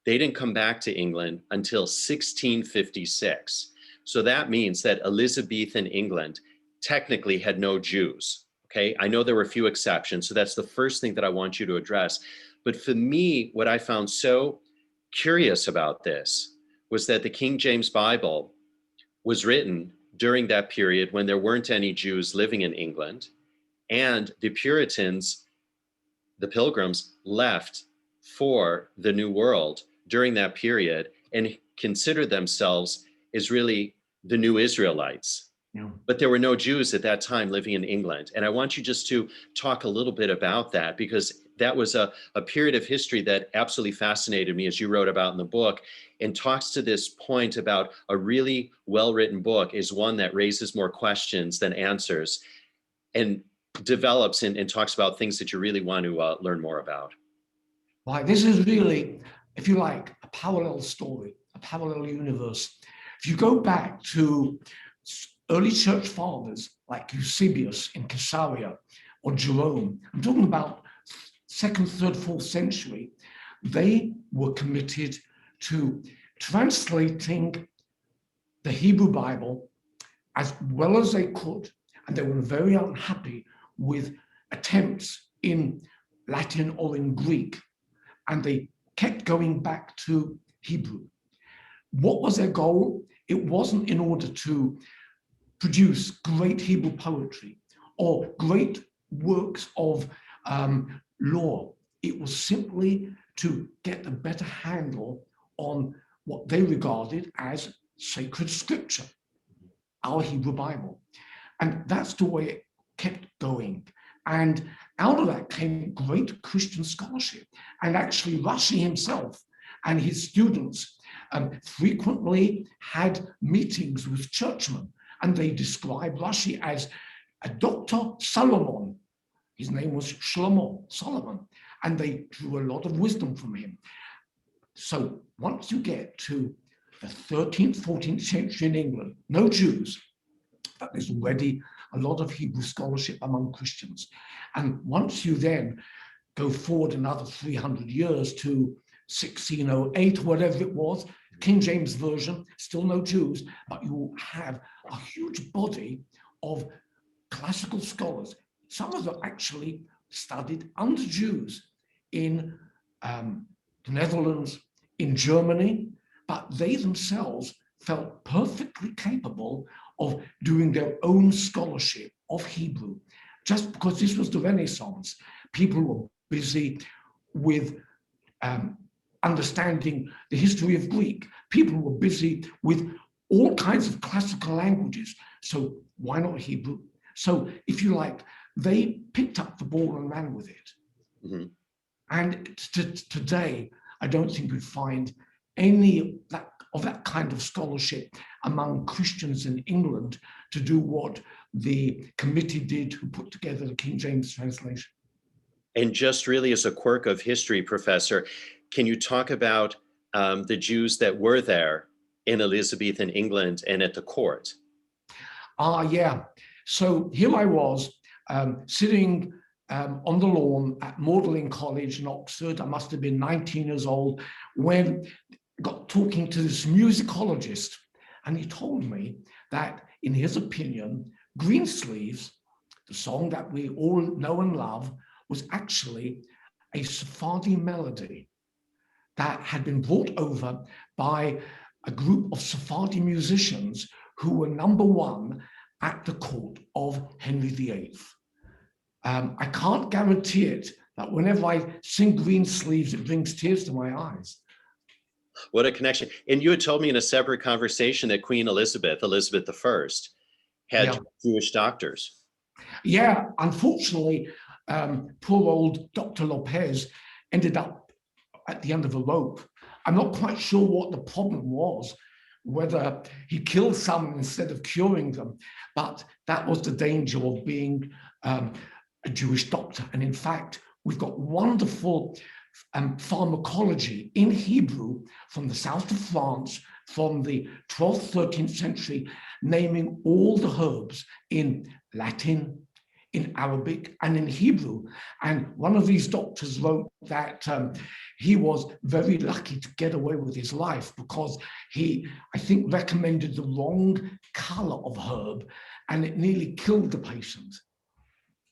They didn't come back to England until 1656. So that means that Elizabethan England technically had no Jews. Okay, I know there were a few exceptions, so that's the first thing that I want you to address. But for me, what I found so curious about this was that the King James Bible was written during that period when there weren't any Jews living in England, and the Puritans, the Pilgrims, left for the New World during that period and considered themselves as really the new Israelites.
Yeah.
But there were no Jews at that time living in England. And I want you just to talk a little bit about that, because that was a period of history that absolutely fascinated me, as you wrote about in the book, and talks to this point about a really well-written book is one that raises more questions than answers and develops and talks about things that you really want to learn more about.
Right, this is really, if you like, a parallel story, a parallel universe. If you go back to early church fathers like Eusebius in Caesarea or Jerome, I'm talking about 2nd, 3rd, 4th century, they were committed to translating the Hebrew Bible as well as they could, and they were very unhappy with attempts in Latin or in Greek, and they kept going back to Hebrew. What was their goal? It wasn't in order to produce great Hebrew poetry or great works of law. It was simply to get a better handle on what they regarded as sacred scripture, our Hebrew Bible. And that's the way it kept going. And out of that came great Christian scholarship. And actually Rashi himself and his students frequently had meetings with churchmen, and they described Rashi as a Dr. Solomon. His name was Shlomo, Solomon, and they drew a lot of wisdom from him. So once you get to the 13th, 14th century in England, no Jews, but there's already a lot of Hebrew scholarship among Christians. And once you then go forward another 300 years to 1608, whatever it was, King James Version, still no Jews, but you have a huge body of classical scholars. Some of them actually studied under Jews in the Netherlands, in Germany, but they themselves felt perfectly capable of doing their own scholarship of Hebrew. Just because this was the Renaissance, people were busy with understanding the history of Greek. People were busy with all kinds of classical languages. So why not Hebrew? So if you like, they picked up the ball and ran with it. Mm-hmm. And today, I don't think we find any of that kind of scholarship among Christians in England to do what the committee did who put together the King James translation.
And just really as a quirk of history, Professor, can you talk about the Jews that were there in Elizabethan England and at the court?
Yeah. So here I was sitting on the lawn at Magdalen College in Oxford. I must have been 19 years old when I got talking to this musicologist, and he told me that, in his opinion, Greensleeves, the song that we all know and love, was actually a Sephardi melody that had been brought over by a group of Sephardi musicians who were #1 at the court of Henry VIII. I can't guarantee it, that whenever I sing Greensleeves, it brings tears to my eyes.
What a connection. And you had told me in a separate conversation that Queen Elizabeth I, had
Yeah.
Jewish doctors.
Yeah, unfortunately, poor old Dr. Lopez ended up at the end of a rope. I'm not quite sure what the problem was, whether he killed someone instead of curing them, but that was the danger of being a Jewish doctor. And in fact, we've got wonderful pharmacology in Hebrew from the south of France, from the 12th, 13th century, naming all the herbs in Latin, in Arabic, and in Hebrew. And one of these doctors wrote that he was very lucky to get away with his life because he, I think, recommended the wrong color of herb, and it nearly killed the patient.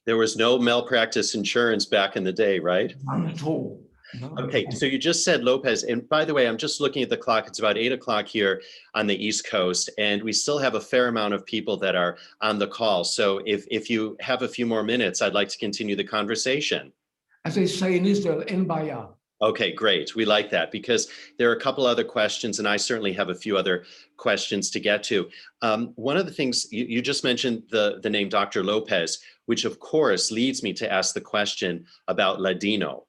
There was no malpractice insurance back in the day, right?
None at all. No.
Okay, so you just said Lopez, and by the way, I'm just looking at the clock. It's about 8 o'clock here on the East Coast, and we still have a fair amount of people that are on the call. So if you have a few more minutes, I'd like to continue the conversation.
As they say in Israel, en baya.
Okay, great. We like that because there are a couple other questions, and I certainly have a few other questions to get to. One of the things you just mentioned, the name Dr. Lopez, which of course leads me to ask the question about Ladino.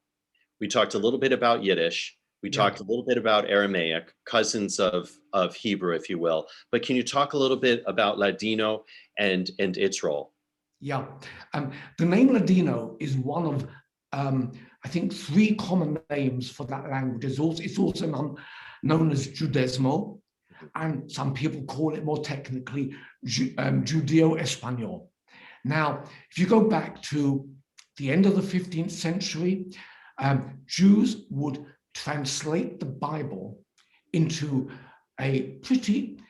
We talked a little bit about Yiddish. We talked a little bit about Aramaic, cousins of Hebrew, if you will. But can you talk a little bit about Ladino and its role?
Yeah, the name Ladino is one of, I think, 3 common names for that language. It's also known as Judesmo, and some people call it more technically Judeo-Espanol. Now, if you go back to the end of the 15th century, Jews would translate the Bible into a pretty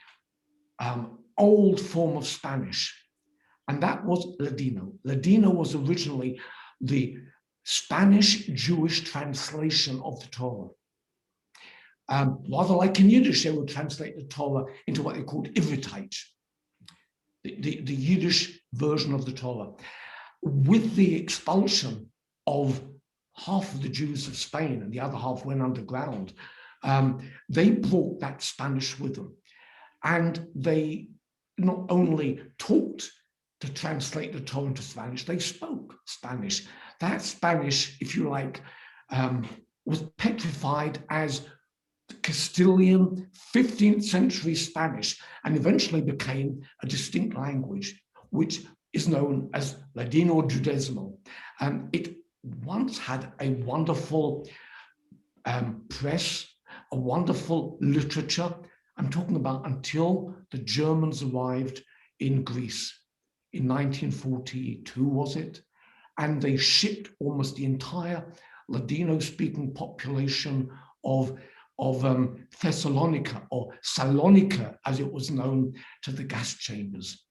old form of Spanish, and that was Ladino. Ladino was originally the Spanish Jewish translation of the Torah. Rather like in Yiddish, they would translate the Torah into what they called Ivritite, the Yiddish version of the Torah. With the expulsion of half of the Jews of Spain and the other half went underground, they brought that Spanish with them. And they not only talked to translate the Torah into Spanish, they spoke Spanish. That Spanish, if you like, was petrified as Castilian 15th century Spanish, and eventually became a distinct language, which is known as Ladino Judesmo. It once had a wonderful press, a wonderful literature. I'm talking about until the Germans arrived in Greece in 1942, was it? And they shipped almost the entire Ladino-speaking population of Thessalonica, or Salonika, as it was known, to the gas chambers.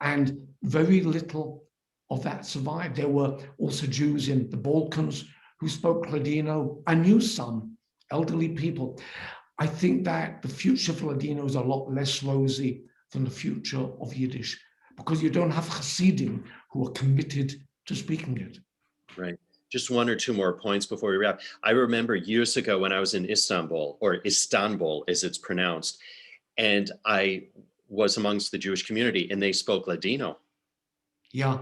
And very little of that survived. There were also Jews in the Balkans who spoke Ladino. I knew some elderly people. I think that the future for Ladino is a lot less rosy than the future of Yiddish, because you don't have Hasidim who are committed to speaking it.
Right. Just 1 or 2 more points before we wrap. I remember years ago when I was in Istanbul, or Istanbul as it's pronounced, and I was amongst the Jewish community and they spoke Ladino.
Yeah,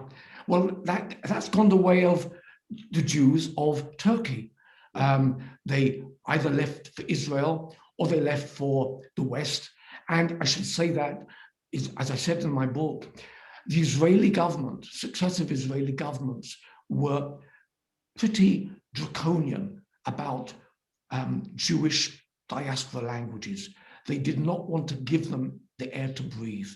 well, that's gone the way of the Jews of Turkey. They either left for Israel or they left for the West. And I should say that, as I said in my book, the Israeli government, successive Israeli governments, were pretty draconian about Jewish diaspora languages. They did not want to give them the air to breathe.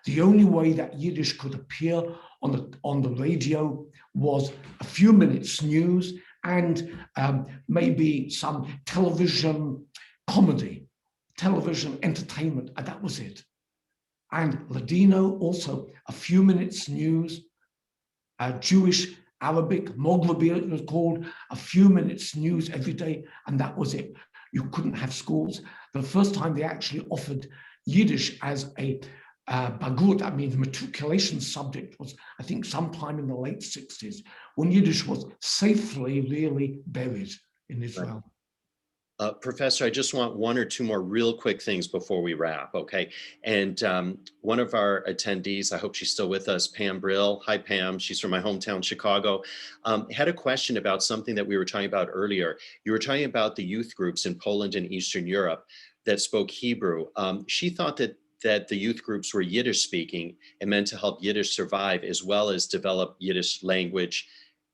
The only way that Yiddish could appear on the radio was a few minutes news and maybe some television comedy, television entertainment, and that was it. And Ladino also a few minutes news, Jewish, Arabic, Maghrebi it was called, a few minutes news every day, and that was it. You couldn't have schools. The first time they actually offered Yiddish as a bagut, I mean the matriculation subject, was I think sometime in the late 60s, when Yiddish was safely really buried in Israel.
Professor, I just want one or two more real quick things before we wrap, okay? And one of our attendees, I hope she's still with us, Pam Brill. Hi, Pam. She's from my hometown, Chicago. Had a question about something that we were talking about earlier. You were talking about the youth groups in Poland and Eastern Europe that spoke Hebrew. She thought that the youth groups were Yiddish speaking and meant to help Yiddish survive as well as develop Yiddish language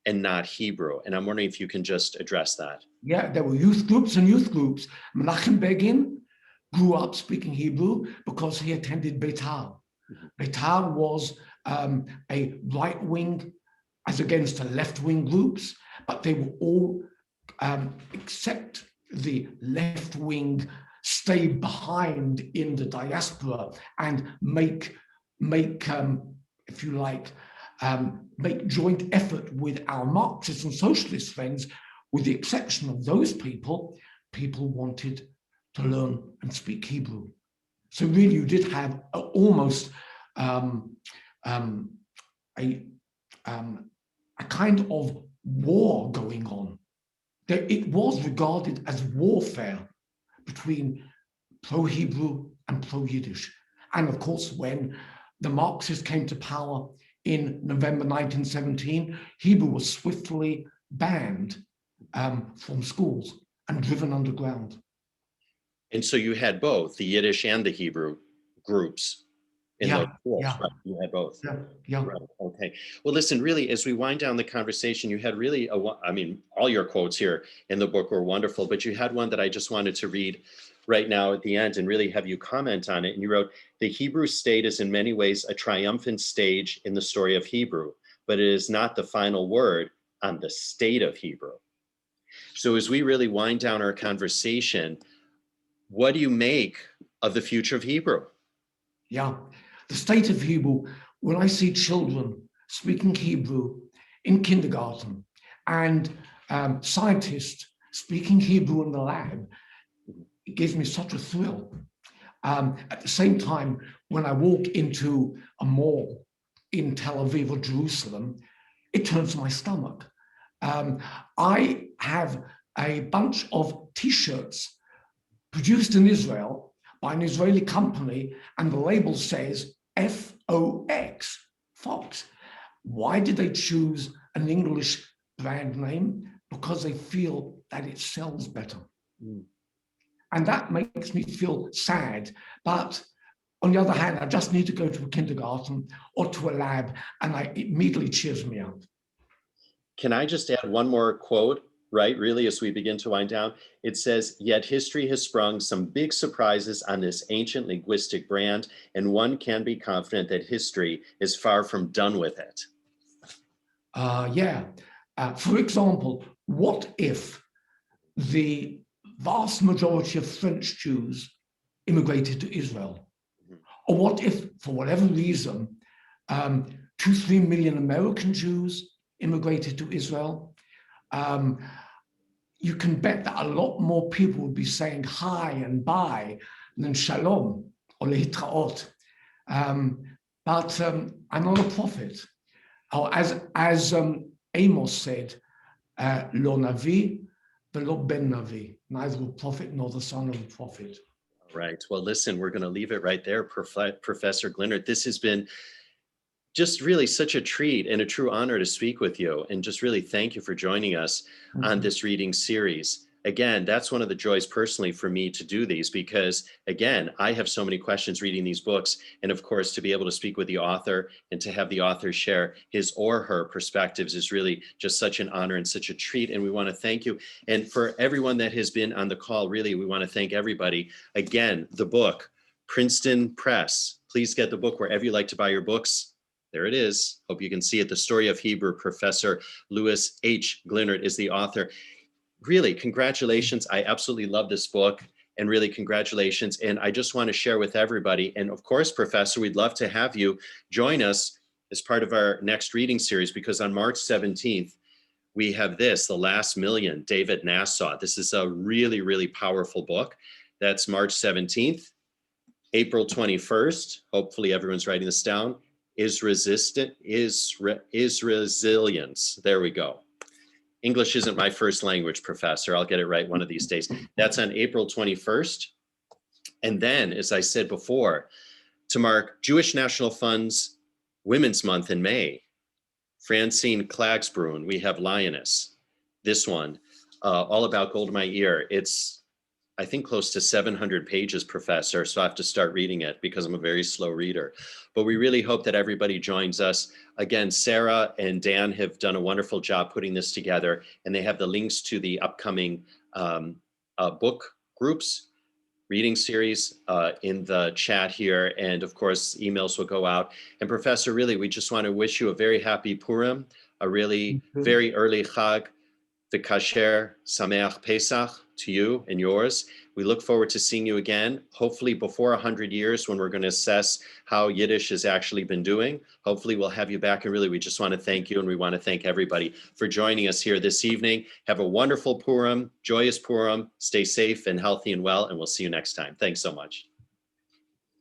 and not Hebrew. And I'm wondering if you can just address that.
Yeah, there were youth groups and youth groups. Menachem Begin grew up speaking Hebrew because he attended Beitar. Beitar was a right wing as against the left wing groups, but they were all, except the left wing, stay behind in the diaspora and make if you like, make joint effort with our Marxist and socialist friends. With the exception of those people, people wanted to learn and speak Hebrew. So really you did have almost a kind of war going on. It was regarded as warfare between pro-Hebrew and pro-Yiddish. And of course, when the Marxists came to power in November 1917, Hebrew was swiftly banned from schools and driven underground.
And so you had both the Yiddish and the Hebrew groups in those schools, right? You had both.
Yeah.
Right. Okay. Well, listen, really, as we wind down the conversation, you had really, I mean, all your quotes here in the book were wonderful, but you had one that I just wanted to read right now at the end and really have you comment on it. And you wrote, "The Hebrew state is in many ways a triumphant stage in the story of Hebrew, but it is not the final word on the state of Hebrew." So as we really wind down our conversation, what do you make of the future of Hebrew?
Yeah, the state of Hebrew, when I see children speaking Hebrew in kindergarten and scientists speaking Hebrew in the lab, it gives me such a thrill. At the same time, when I walk into a mall in Tel Aviv or Jerusalem, it turns my stomach. I have a bunch of T-shirts produced in Israel by an Israeli company, and the label says FOX, Fox. Why did they choose an English brand name? Because they feel that it sells better. And that makes me feel sad. But on the other hand, I just need to go to a kindergarten or to a lab, and it immediately cheers me up.
Can I just add one more quote, right? Really, as we begin to wind down, it says, "Yet history has sprung some big surprises on this ancient linguistic brand, and one can be confident that history is far from done with it."
For example, what if the vast majority of French Jews immigrated to Israel? Or what if, for whatever reason, 2-3 million American Jews immigrated to Israel? You can bet that a lot more people would be saying hi and bye than shalom or lehitraot. But I'm not a prophet. Or as Amos said, lo navi velo ben navi, neither a prophet nor the son of a prophet.
Right. Well, listen, we're going to leave it right there, Professor Glinert. This has been just really such a treat and a true honor to speak with you, and just really thank you for joining us on this reading series. Again, that's one of the joys personally for me to do these, because again, I have so many questions reading these books, and of course to be able to speak with the author and to have the author share his or her perspectives is really just such an honor and such a treat, and we want to thank you. And for everyone that has been on the call, really we want to thank everybody. Again, the book, Princeton Press. Please get the book wherever you like to buy your books. There it is. Hope you can see it. The Story of Hebrew. Professor Louis H. Glinert is the author. Really, congratulations. I absolutely love this book, and really congratulations. And I just want to share with everybody, and of course, Professor, we'd love to have you join us as part of our next reading series, because on March 17th, we have this, The Last Million, David Nassau. This is a really, really powerful book. That's March 17th. April 21st, hopefully everyone's writing this down, is resilience. There we go. English isn't my first language, Professor. I'll get it right one of these days. That's on April 21st. And then, as I said before, to mark Jewish National Fund's Women's Month in May, Francine Klagsbrun, we have Lioness. This one, all about Gold My Ear. It's, I think, close to 700 pages, Professor, so I have to start reading it because I'm a very slow reader. But we really hope that everybody joins us. Again, Sarah and Dan have done a wonderful job putting this together, and they have the links to the upcoming book groups, reading series in the chat here. And of course, emails will go out. And Professor, really, we just want to wish you a very happy Purim, a really very early Chag, the Kasher Sameach Pesach to you and yours. We look forward to seeing you again, hopefully before 100 years, when we're going to assess how Yiddish has actually been doing. Hopefully we'll have you back. And really, we just want to thank you, and we want to thank everybody for joining us here this evening. Have a wonderful Purim, joyous Purim. Stay safe and healthy and well, and we'll see you next time. Thanks so much.